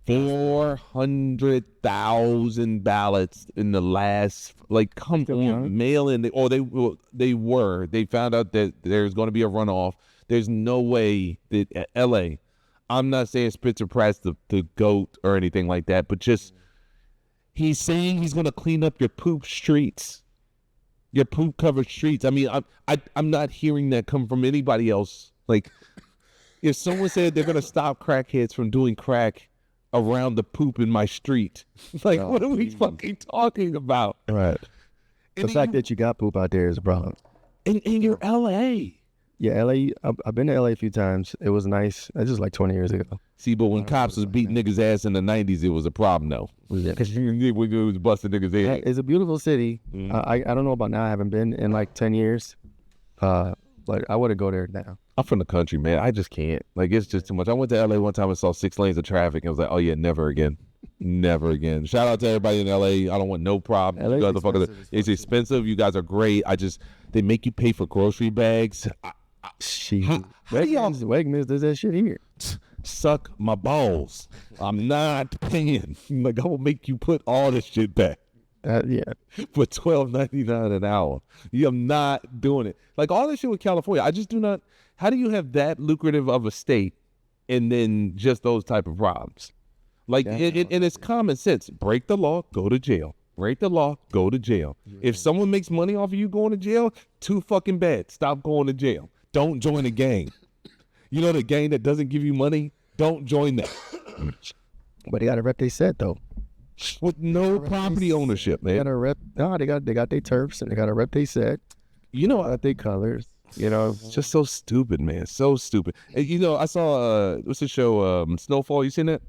400,000 ballots in the last, come on, mail in. They found out that there's going to be a runoff. There's no way that LA, I'm not saying Spitzer Pratt's the GOAT or anything like that, but just he's saying he's going to clean up your poop streets. Your poop covered streets. I mean, I'm not hearing that come from anybody else. Like, if someone said they're gonna stop crackheads from doing crack around the poop in my street, what are we fucking talking about? Right. The fact that you got poop out there is a problem. And you're LA. Yeah, LA. I've been to LA a few times. It was nice. It was just like 20 years ago. See, but when cops was beating niggas' ass in the 90s, it was a problem, though. Because we was busting niggas' ass. It's a beautiful city. I don't know about now. I haven't been in like 10 years. But I wouldn't go there now. I'm from the country, man. I just can't. Like, it's just too much. I went to LA one time and saw 6 lanes of traffic. And I was like, oh, yeah, never again. Never again. Shout out to everybody in LA. I don't want no problem. It's expensive. You guys are great. They make you pay for grocery bags. Wegmans does that shit here. Suck my balls. I'm not paying. Like, I will make you put all this shit back. Yeah. For $12.99 an hour. I'm not doing it. Like, all this shit with California, I just do not. How do you have that lucrative of a state and then just those type of problems? Like, and it's common sense. Break the law, go to jail. Break the law, go to jail. If someone makes money off of you going to jail, too fucking bad. Stop going to jail. Don't join a gang. You know the gang that doesn't give you money? Don't join that. But they got a rep they set, though. With no property ownership, man. They got a rep. No, they got their turfs and they got a rep they set. Got their colors. It's just so stupid, man. So stupid. And, I saw what's the show? Snowfall. You seen it?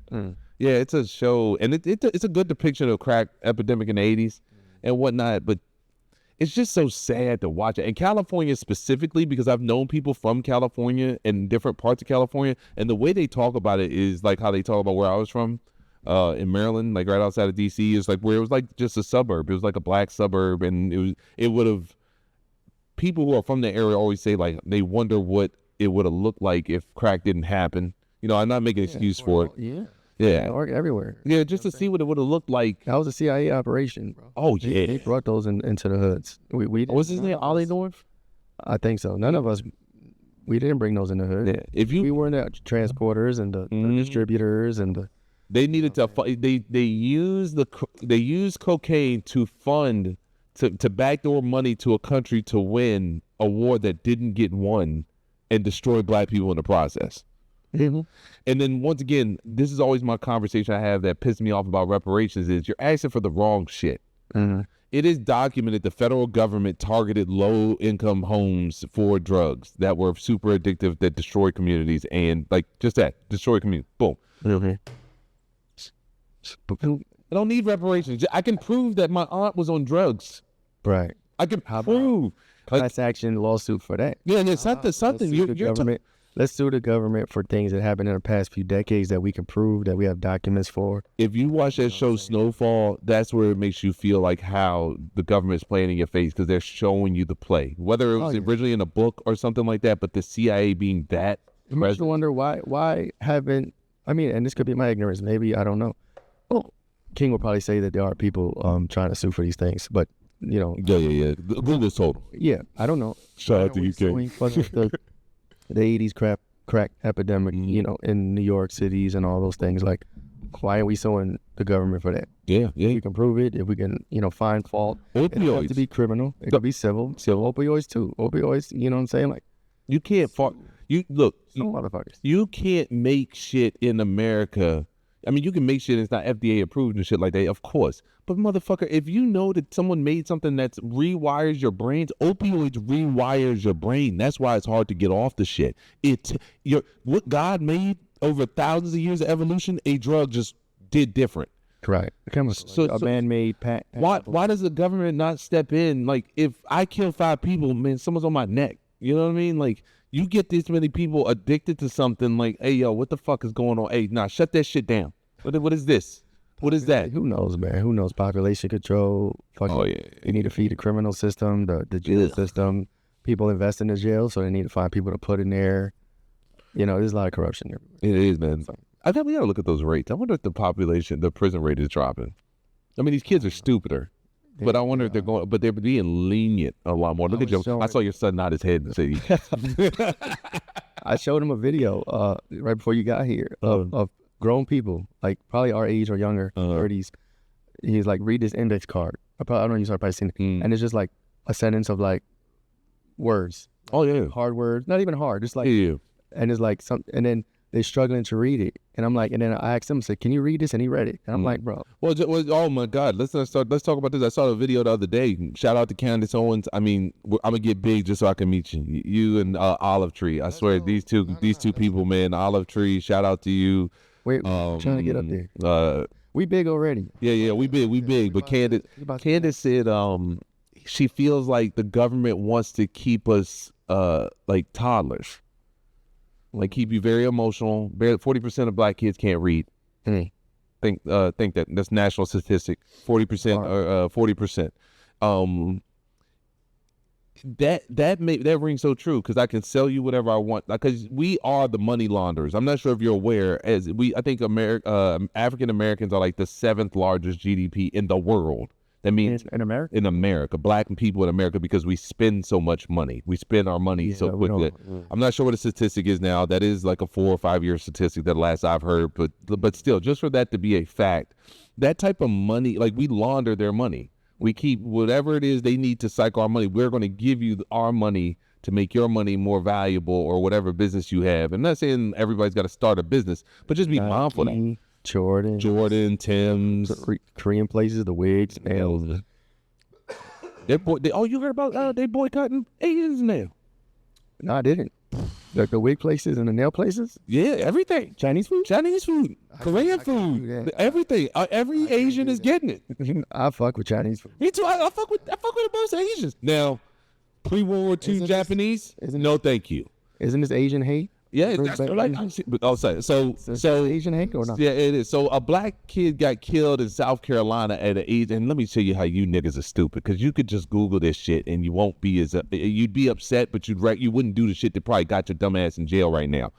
Yeah, it's a show, and it's a good depiction of crack epidemic in the 80s and whatnot. But it's just so sad to watch it. And California specifically, because I've known people from California and different parts of California, and the way they talk about it is like how they talk about where I was from. In Maryland, like right outside of DC, is like where it was like just a suburb. It was like a black suburb, and it would have. People who are from the area always say like they wonder what it would have looked like if crack didn't happen. You know, I'm not making an excuse for it. Yeah. Yeah. Or everywhere. Yeah, just to see what it would have looked like. That was a CIA operation, bro. Oh, yeah. They brought those into the hoods. We What's his name? Ollie North? I think so. None of us, we didn't bring those in the hood. Yeah. We were in the transporters and the distributors and the. They needed to. They used cocaine to fund to backdoor money to a country to win a war that didn't get won, and destroy black people in the process. Mm-hmm. And then once again, this is always my conversation I have that pisses me off about reparations is you're asking for the wrong shit. Mm-hmm. It is documented the federal government targeted low-income homes for drugs that were super addictive that destroy communities and like just that destroy communities. Boom. Okay. I don't need reparations. I can prove that my aunt was on drugs. Right. I can prove. Class action lawsuit for that. Yeah, and it's something. Let's sue the government for things that happened in the past few decades that we can prove that we have documents for. If you watch that show Snowfall, that's where it makes you feel like how the government's playing in your face because they're showing you the play. Whether it was originally in a book or something like that, but the CIA being that. It makes you wonder why haven't, I mean, and this could be my ignorance, maybe, I don't know. Well, King will probably say that there are people trying to sue for these things, but, you know. Yeah. Google's told him. Yeah, I don't know. Shout out to UK. The 80s crack epidemic, you know, in New York cities and all those things. Like, why are we suing the government for that? Yeah. If we can prove it, if we can, you know, find fault. It doesn't have to be criminal. It could be civil. Opioids too. Opioids, you know what I'm saying? Like, you can't look. Some motherfuckers. You can't make shit in America. I mean, you can make shit that's not FDA approved and shit like that, of course. But motherfucker, if you know that someone made something that rewires your brains, opioids rewires your brain. That's why it's hard to get off the shit. What God made over thousands of years of evolution, a drug just did different. Correct. A man-made patent. Why does the government not step in? Like, if I kill 5 people, man, someone's on my neck. You know what I mean? Like, you get this many people addicted to something like, hey, yo, what the fuck is going on? Hey, nah, shut that shit down. What is this? What is that? Who knows, man? Who knows? Population control. Yeah. You need to feed the criminal system, the jail system. People invest in the jail, so they need to find people to put in there. You know, there's a lot of corruption there. It is, man. I think we got to look at those rates. I wonder if the prison rate is dropping. I mean, these kids are stupider. But I wonder if they're being lenient a lot more. Look at Joe. I saw your son nod his head and say, I showed him a video right before you got here of grown people, like probably our age or younger, 30s. He's like, read this index card. I don't know, you've probably seen it. And it's just like a sentence of like words. Oh, yeah. Hard words. Not even hard. Just like, and it's like and then they're struggling to read it. And I'm like, and then I asked him, I said, can you read this? And he read it. And I'm like, bro. Well, oh my God. Let's talk about this. I saw the video the other day. Shout out to Candace Owens. I mean, I'm going to get big just so I can meet you. You and Olive Tree. I swear, these two people, man. Olive Tree, shout out to you. Wait, I'm trying to get up there. We big already. Yeah, we big. But Candace said she feels like the government wants to keep us like toddlers. Like keep you very emotional. 40% of black kids can't read. Think that's national statistic. 40% or 40%. That rings so true because I can sell you whatever I want. Because we are the money launderers. I'm not sure if you're aware. I think African Americans are like the 7th largest GDP in the world. That means in America? In America, black people in America, because we spend so much money. We spend our money so quickly. I'm not sure what the statistic is now. That is like a 4 or 5 year statistic that last I've heard. But still, just for that to be a fact, that type of money, like we launder their money. We keep whatever it is they need to cycle our money. We're going to give you our money to make your money more valuable or whatever business you have. I'm not saying everybody's got to start a business, but just be mindful of that. Jordan, Tim's, Korean places, the wigs, nails. You heard about they boycotting Asians now? No, I didn't. Like the wig places and the nail places? Yeah, everything. Chinese food, Korean food, everything. Every Asian is getting it. I fuck with Chinese food. Me too. I fuck with most Asians. Now, pre-World War II Japanese? No, thank you. Isn't this Asian hate? Yeah, that's like so Asian hate or not? Yeah, it is. So a black kid got killed in South Carolina at an age, and let me tell you how you niggas are stupid, because you could just Google this shit and you won't be you'd be upset, but you wouldn't do the shit that probably got your dumb ass in jail right now.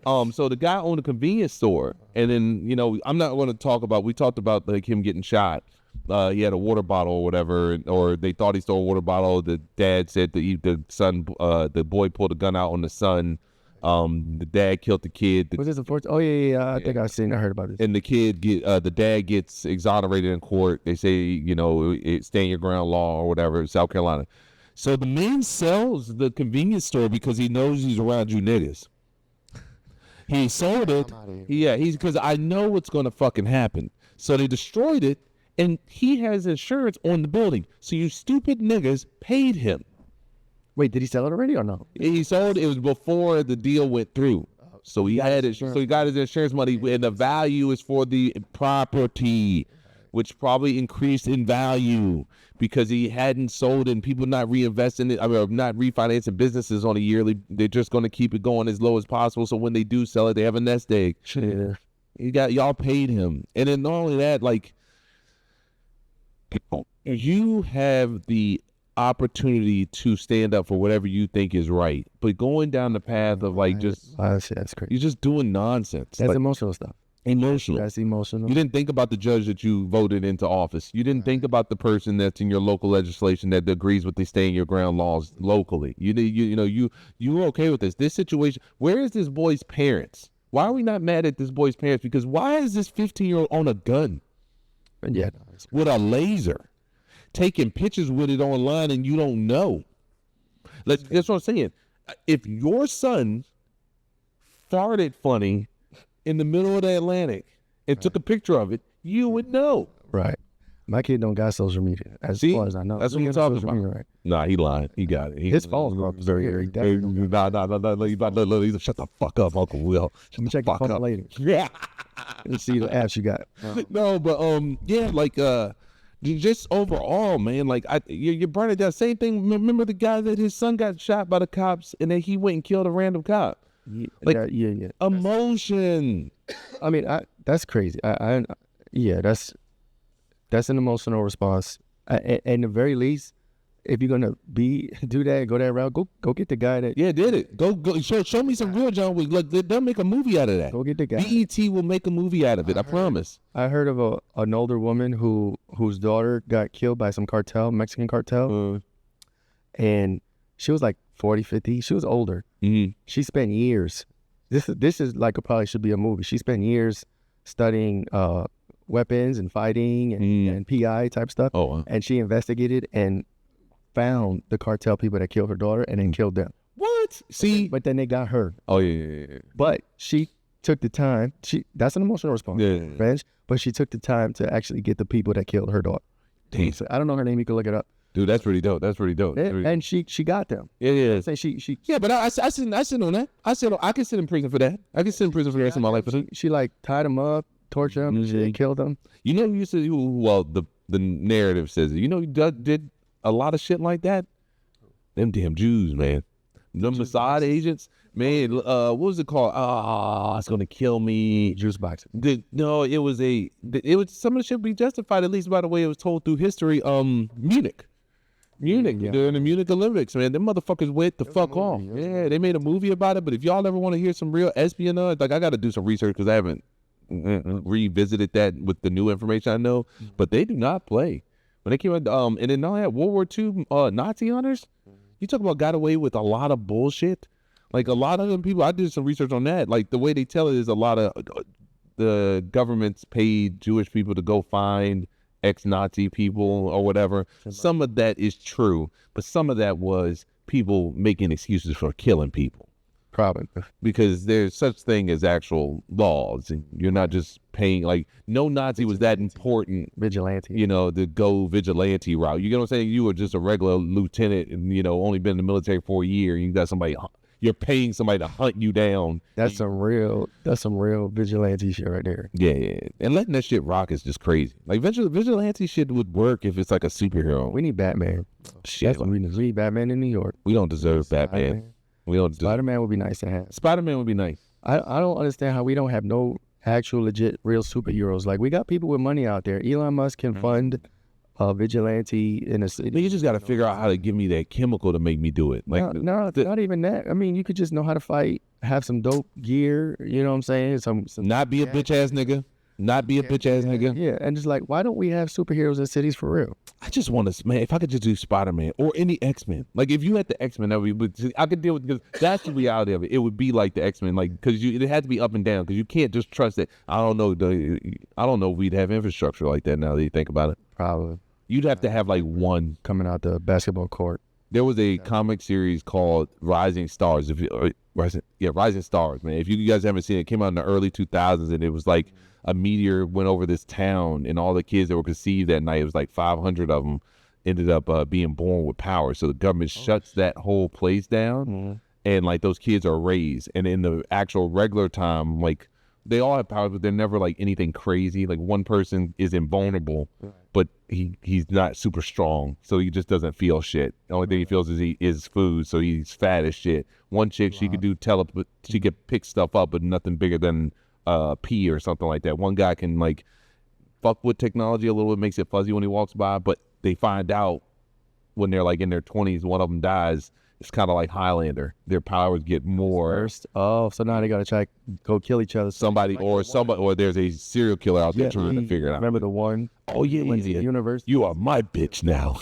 So the guy owned a convenience store, and then I'm not going to talk about. We talked about like him getting shot. He had a water bottle or whatever, or they thought he stole a water bottle. The dad said the boy pulled a gun out on the son. The dad killed the kid. Was this a 14? Oh yeah. I think I heard about this. And the dad gets exonerated in court. They say, stand your ground law or whatever, South Carolina. So the man sells the convenience store because he knows he's around you niggas. He sold it. Yeah, because I know what's going to fucking happen. So they destroyed it, and he has insurance on the building. So you stupid niggas paid him. Wait, did he sell it already or no? He sold it. It was before the deal went through. So he had it. So he got his insurance money, and the value is for the property, which probably increased in value because he hadn't sold it, and people not reinvesting it. Not refinancing businesses on a yearly. They're just going to keep it going as low as possible. So when they do sell it, they have a nest egg. Shit. Y'all paid him, and then not only that, like you have the opportunity to stand up for whatever you think is right, but going down the path of like that's crazy. You're just doing nonsense. That's like, emotional stuff. Emotional. That's emotional. You didn't think about the judge that you voted into office. You didn't think about the person that's in your local legislation that agrees with the stay in your ground laws locally. You were okay with this situation. Where is this boy's parents? Why are we not mad at this boy's parents? Because why is this 15-year-old on a gun? Yeah, with a laser, taking pictures with it online, and you don't know. That's what I'm saying. If your son farted funny in the middle of the Atlantic and took a picture of it, you would know. Right. My kid don't got social media, as far as I know. That's what I'm talking about. Media, right? Nah, he lying. He got it. His phone's probably very irritating. Nah. Shut the fuck up, Uncle Will. Let me check your phone later. Yeah. Let's see the apps you got. No, but yeah, like just overall, man, like you brought it down. Same thing. Remember the guy that his son got shot by the cops, and then he went and killed a random cop. Yeah, like yeah. Emotion. I mean, that's crazy. That's an emotional response. At the very least, if you're gonna do that, go that route, go get the guy that did it. Go show me some real John Wick. Look, they'll make a movie out of that. Go get the guy. BET will make a movie out of it. I promise. I heard of an older woman whose daughter got killed by some Mexican cartel, and she was like 40, 50. She was older. Mm-hmm. She spent years. This is like probably should be a movie. She spent years studying weapons and fighting and PI type stuff. Oh, wow. And she investigated and found the cartel people that killed her daughter and then killed them. What? See? But then they got her. Oh, yeah. But she took the time. That's an emotional response. Yeah. Revenge. But she took the time to actually get the people that killed her daughter. Damn. So I don't know her name. You can look it up. Dude, that's pretty dope. And she got them. Yeah. Say she. Yeah, but I sit on that. I can sit in prison for that. I can sit in prison for the rest of my life. She like tied them up, tortured them, and killed them. You know, the narrative says it. You know, did a lot of shit like that. Them damn Jews, man. Them Mossad agents, man. What was it called? It's gonna kill me. Juice box. No, it was some of the shit be justified, at least by the way it was told through history. Munich, Yeah. during the Munich Olympics, man, them motherfuckers went the fuck off. Yeah, they made a movie about it. But if y'all ever want to hear some real espionage, like I got to do some research because I haven't revisited that with the new information I know. But they do not play. When they came out, and then now that World War II Nazi hunters, you talk about got away with a lot of bullshit. Like a lot of them people, I did some research on that. Like the way they tell it is a lot of the governments paid Jewish people to go find ex-Nazi people or whatever. Some of that is true, but some of that was people making excuses for killing people. Probably. Because there's such thing as actual laws, and you're not just paying, like, no Nazi was that important, Vigilante. to go vigilante route. You get what I'm saying? You were just a regular lieutenant and, only been in the military for a year, and you got somebody, you're paying somebody to hunt you down. That's some real vigilante shit right there. Yeah. And letting that shit rock is just crazy. Like, vigilante shit would work if it's like a superhero. We need Batman. Shit. That's what we need Batman in New York. We don't deserve Batman. We don't. Spider-Man would be nice to have. Spider-Man would be nice. I don't understand how we don't have no actual legit real superheroes. Like we got people with money out there. Elon Musk can fund vigilante in a city. You just got to figure out how to give me that chemical to make me do it. Like, no, not even that. I mean, you could just know how to fight, have some dope gear. You know what I'm saying? Some not be a bitch ass nigga. Not be a bitch ass nigga. Yeah, and just like, why don't we have superheroes in cities for real? I just want to, man, if I could just do Spider-Man or any X-Men. Like, if you had the X-Men, that would be, I could deal with, because that's the reality of it. It would be like the X-Men, like, because it had to be up and down, because you can't just trust it. I don't know if we'd have infrastructure like that now that you think about it. Probably. You'd have to have like one. Coming out the basketball court. There was a comic series called Rising Stars. Rising Stars, man. If you guys haven't seen it, it came out in the early 2000s, and it was like a meteor went over this town, and all the kids that were conceived that night, it was like 500 of them, ended up being born with power. So the government shuts that whole place down, and like those kids are raised. And in the actual regular time, like they all have powers, but they're never like anything crazy. Like one person is invulnerable, but he's not super strong, so he just doesn't feel shit. The only thing he feels is food, so he's fat as shit. One chick, she could do she could pick stuff up, but nothing bigger than pee or something like that. One guy can like fuck with technology a little bit, makes it fuzzy when he walks by, but they find out when they're like in their 20s, one of them dies. It's kind of like Highlander. Their powers get more. First. Oh, so now they got to try to go kill each other. Or there's a serial killer out there trying to figure it out. Remember the one? Oh, yeah. Universe. You are my bitch now.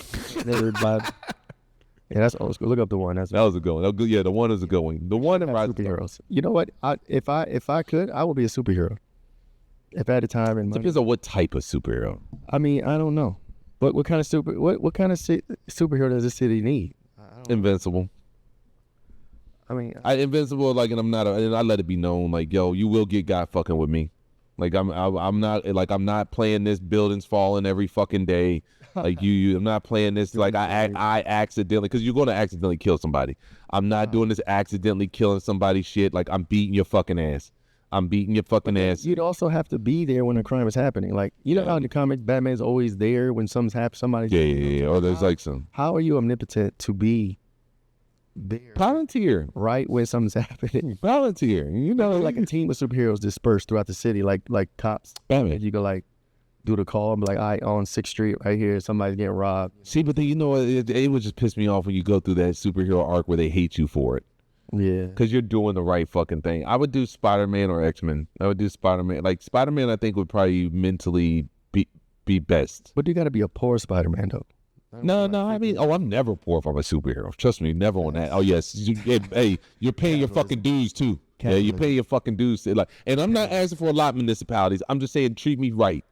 Yeah, that's old school. Look up the one. That was a good one. Yeah, the one is a good one. The one in superheroes. You know what? If I could, I would be a superhero. If I had the time and money. Depends on what type of superhero. I mean, I don't know. But what kind of superhero does this city need? Invincible. I mean, invincible. Like, and I let it be known. Like, yo, you will get God fucking with me. Like, I'm not playing this buildings falling every fucking day. Like I'm not playing this. Like I accidentally, because you're going to accidentally kill somebody. I'm not doing this accidentally killing somebody shit. Like, I'm beating your fucking ass. I'm beating your fucking ass. You'd also have to be there when a crime is happening. Like, you know how in the comics, Batman's always there when something's happened. Somebody's yeah. Or there's like some. How are you omnipotent to be there? Volunteer. Right when something's happening. Volunteer. You know, like a team of superheroes dispersed throughout the city, like cops. Batman. You go like do the call and be like, all right, on 6th Street right here, somebody's getting robbed. See, but then, you know, it would just piss me off when you go through that superhero arc where they hate you for it. Yeah. Because you're doing the right fucking thing. I would do Spider-Man or X-Men. I would do Spider-Man. Like, Spider-Man, I think, would probably mentally be best. But you got to be a poor Spider-Man, though. No, I mean, I'm never poor if I'm a superhero. Trust me, never on that. Oh, yes. Hey, you're paying your fucking dues, too. Yeah, you're paying your fucking dues. Like, and I'm not asking for a lot of municipalities. I'm just saying, treat me right.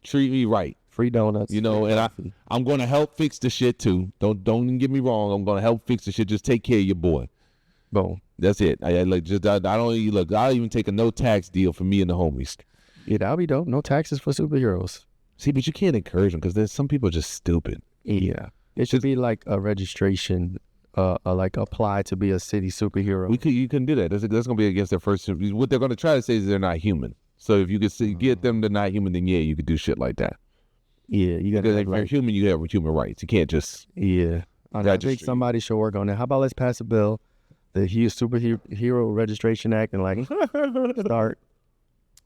Treat me right. Free donuts. You know, and I'm going to help fix the shit, too. Don't get me wrong. I'm going to help fix the shit. Just take care of your boy. Boom. That's it. I don't even take a no tax deal for me and the homies. Yeah, that'll be dope. No taxes for superheroes. See, but you can't encourage them because there's some people just stupid. Yeah. It should be like a registration, like apply to be a city superhero. You couldn't do that. That's going to be against their first. What they're going to try to say is they're not human. So if you could get them to not human, then yeah, you could do shit like that. Yeah, you got to. If you're human, you have human rights. You can't just. Yeah. I think somebody should work on it. How about let's pass a bill, the huge Superhero Registration Act, and like start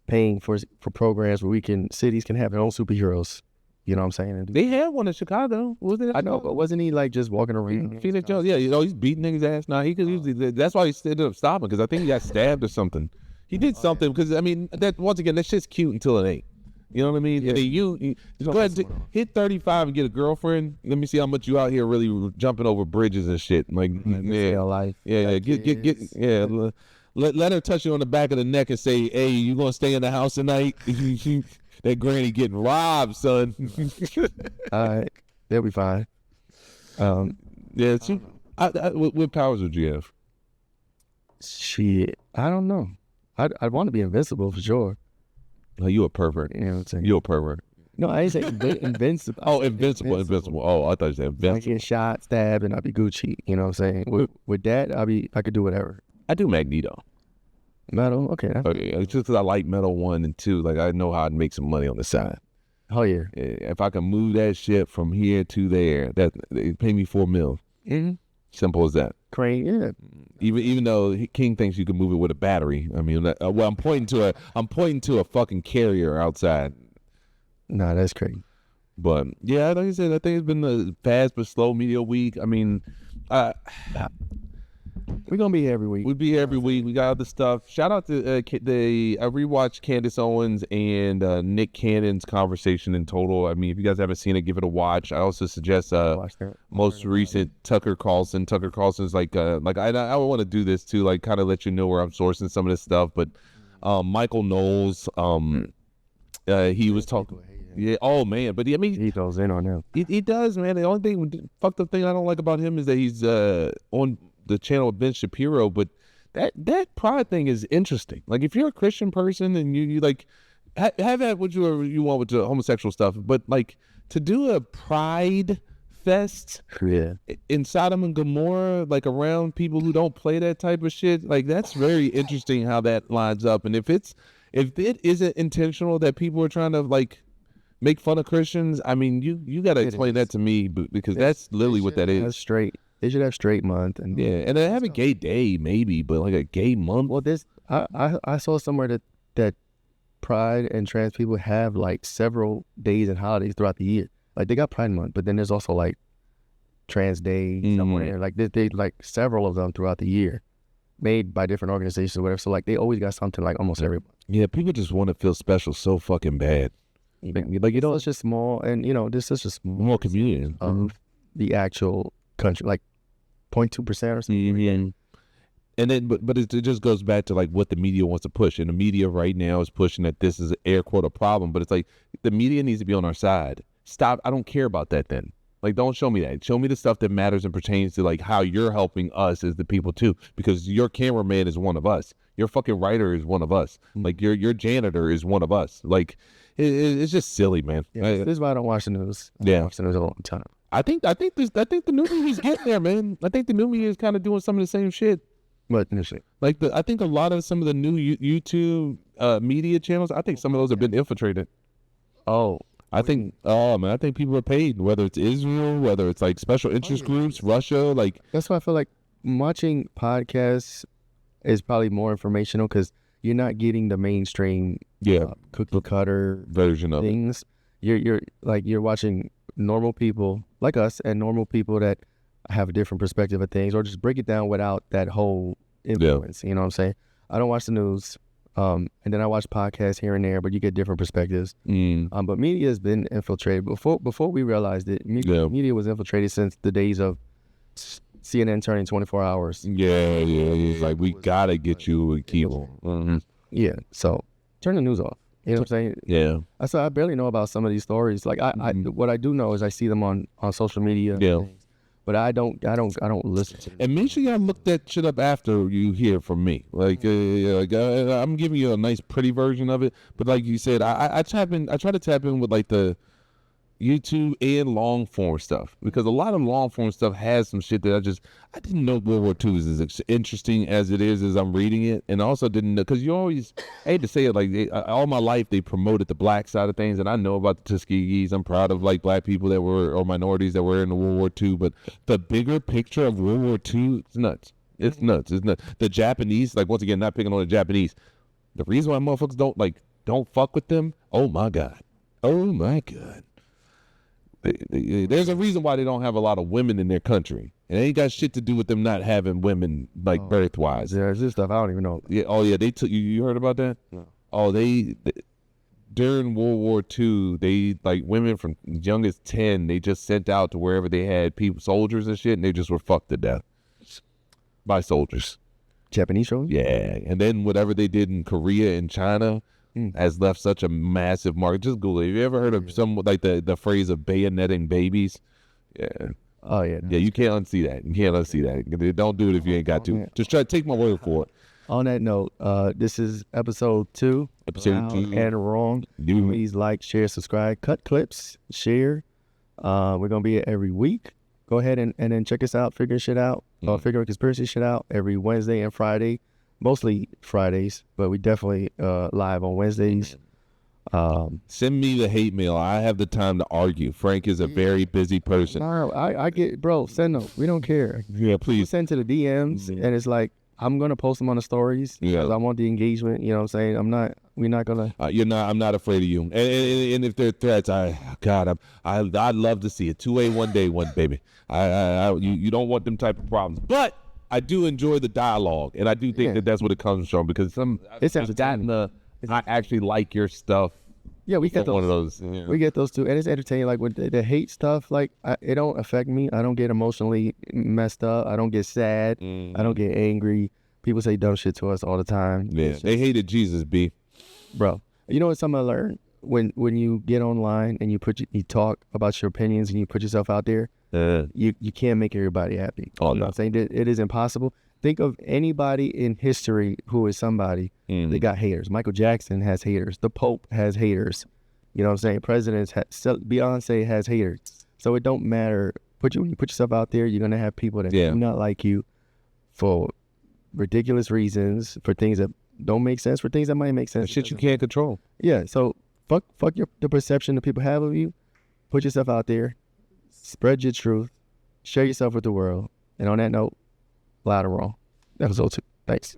paying for programs where cities can have their own superheroes. You know what I'm saying? They had one in Chicago. I know, but wasn't he like just walking around? Phoenix Jones, yeah, he's beating niggas' ass now. That's why he ended up stopping, because I think he got stabbed or something. He did something, because I mean, that once again, that shit's cute until it ain't. You know what I mean? Yeah. You go ahead and hit 35 and get a girlfriend. Let me see how much you out here really jumping over bridges and shit. Like, yeah, life. Yeah, yeah. Let her touch you on the back of the neck and say, "Hey, you gonna stay in the house tonight?" That granny getting robbed, son. All right, they'll be fine. Yeah. What powers would you have? Shit, I don't know. I'd want to be invincible for sure. Oh, you a pervert. You know what I'm saying? You a pervert. No, I ain't say invincible. Oh, invincible. Oh, I thought you said invincible. I get shot, stabbed, and I'd be Gucci. You know what I'm saying? With that, I could do whatever. I do Magneto. Metal? Okay. It's just because I like Metal 1 and 2. Like, I know how to make some money on the side. Oh, yeah. If I can move that shit from here to there, they pay me $4 million. Mm-hmm. Simple as that. Crane, yeah. Even though King thinks you can move it with a battery. I mean, I'm pointing to a fucking carrier outside. Nah, that's crazy. But yeah, like I said, I think it's been a fast but slow media week. I mean, We're gonna be here every week. we'd be here every week. We got other stuff. Shout out to I rewatched Candace Owens and Nick Cannon's conversation in total. I mean, if you guys haven't seen it, give it a watch. I also suggest Watch that. most recent Tucker Carlson. Tucker Carlson's like I want to do this too, like kind of let you know where I'm sourcing some of this stuff. But Michael Knowles, he was talking. Yeah. Oh man, but I mean, He goes in on them. he does, man. The only fucked up thing I don't like about him is that he's on the channel with Ben Shapiro. But that pride thing is interesting. Like if you're a Christian person and you like have at what you want with the homosexual stuff, but like to do a pride fest in Sodom and Gomorrah, like around people who don't play that type of shit, like that's very interesting how that lines up. And if it isn't intentional that people are trying to like make fun of Christians, I mean, you got to explain that to me, because that's literally what that is. Straight. They should have straight month and and they have a gay day maybe, but like a gay month. Well, I saw somewhere that pride and trans people have like several days and holidays throughout the year. Like they got Pride Month, but then there's also like Trans Day somewhere. Like they like several of them throughout the year, made by different organizations or whatever. So like they always got something like almost every month. Yeah, people just want to feel special so fucking bad. Like it's just small, and this is just more community of the actual country, like 0.2% or something. And then, but it just goes back to like what the media wants to push, and the media right now is pushing that this is an air quote a problem, but it's like the media needs to be on our side. Stop. I don't care about that then. Like, don't show me that. Show me the stuff that matters and pertains to like how you're helping us as the people too, because your cameraman is one of us. Your fucking writer is one of us. Like your janitor is one of us. Like it's just silly, man. Yeah, this is why I don't watch the news. I don't watch the news a long time. I think the new media's getting there, man. I think the new media is kind of doing some of the same shit. What initially? Like I think a lot of some of the new YouTube media channels, I think some of those have been infiltrated. I think people are paid, whether it's Israel, whether it's like special interest groups, Russia, like. That's why I feel like watching podcasts is probably more informational, because you're not getting the mainstream cookie cutter version of things. You're watching normal people like us and normal people that have a different perspective of things, or just break it down without that whole influence. You know what I'm saying? I don't watch the news. And then I watch podcasts here and there, but you get different perspectives. But media has been infiltrated before we realized it. Media was infiltrated since the days of CNN turning 24 hours. Yeah. Like we gotta get you a cable. Yeah. So turn the news off. You know what I'm saying? Yeah. I barely know about some of these stories. Like what I do know is I see them on social media. Yeah. But I don't listen to them. And make sure y'all look that shit up after you hear from me. Like, I'm giving you a nice, pretty version of it. But like you said, I try to tap in with like the YouTube and long form stuff, because a lot of long form stuff has some shit that I didn't know World War II is as interesting as it is as I'm reading it, and also didn't know, because you always, I hate to say it, like all my life they promoted the black side of things, and I know about the Tuskegees. I'm proud of like black people that were, or minorities that were in the World War II, but the bigger picture of World War II, it's nuts. It's nuts. The Japanese, like once again, not picking on the Japanese. The reason why motherfuckers don't fuck with them. Oh my god. There's a reason why they don't have a lot of women in their country. And it ain't got shit to do with them not having women like birth-wise. There's this stuff I don't even know. Yeah. Oh yeah. They took you heard about that? No. Oh, they during World War II, they like women from as young as 10. They just sent out to wherever they had soldiers and shit, and they just were fucked to death by soldiers. Japanese shows? Yeah. And then whatever they did in Korea and China has left such a massive mark. Just Google it. Have you ever heard of some like the phrase of bayoneting babies? Yeah. Oh yeah. Yeah, you can't unsee that. You can't unsee that. Don't do it if you ain't got to. Yeah. Just try to take my word for it. On that note, this is episode 2. Episode 2. And wrong. Please like, share, subscribe, cut clips, share. We're gonna be here every week. Go ahead and then check us out. Figure shit out. Figure conspiracy shit out every Wednesday and Friday. Mostly Fridays, but we definitely live on Wednesdays. Send me the hate mail. I have the time to argue. Frank is a very busy person. No, I get, bro, send them. We don't care. Yeah, please. Send to the DMs, and it's like, I'm gonna post them on the stories because I want the engagement. You know what I'm saying? We're not gonna. I'm not afraid of you. And if they're threats, I'd love to see it. 2A one day, one baby. You don't want them type of problems, but I do enjoy the dialogue, and I do think that's what it comes from because I actually like your stuff. Yeah, we get those. One of those. We get those too, and it's entertaining. Like with the hate stuff, like it don't affect me. I don't get emotionally messed up. I don't get sad. I don't get angry. People say dumb shit to us all the time. Yeah, they hated Jesus, B. Bro, you know what? Something I learned when you get online and you talk about your opinions and you put yourself out there. You can't make everybody happy. Oh, you know what I'm saying? It is impossible. Think of anybody in history who is somebody that got haters. Michael Jackson has haters. The Pope has haters. You know what I'm saying? Presidents, Beyonce has haters. So it don't matter. When you put yourself out there, you're going to have people that do not like you for ridiculous reasons, for things that don't make sense, for things that might make sense. Shit you can't control. Yeah, so fuck the perception that people have of you. Put yourself out there. Spread your truth. Share yourself with the world. And on that note, loud and wrong. Episode 2. Thanks.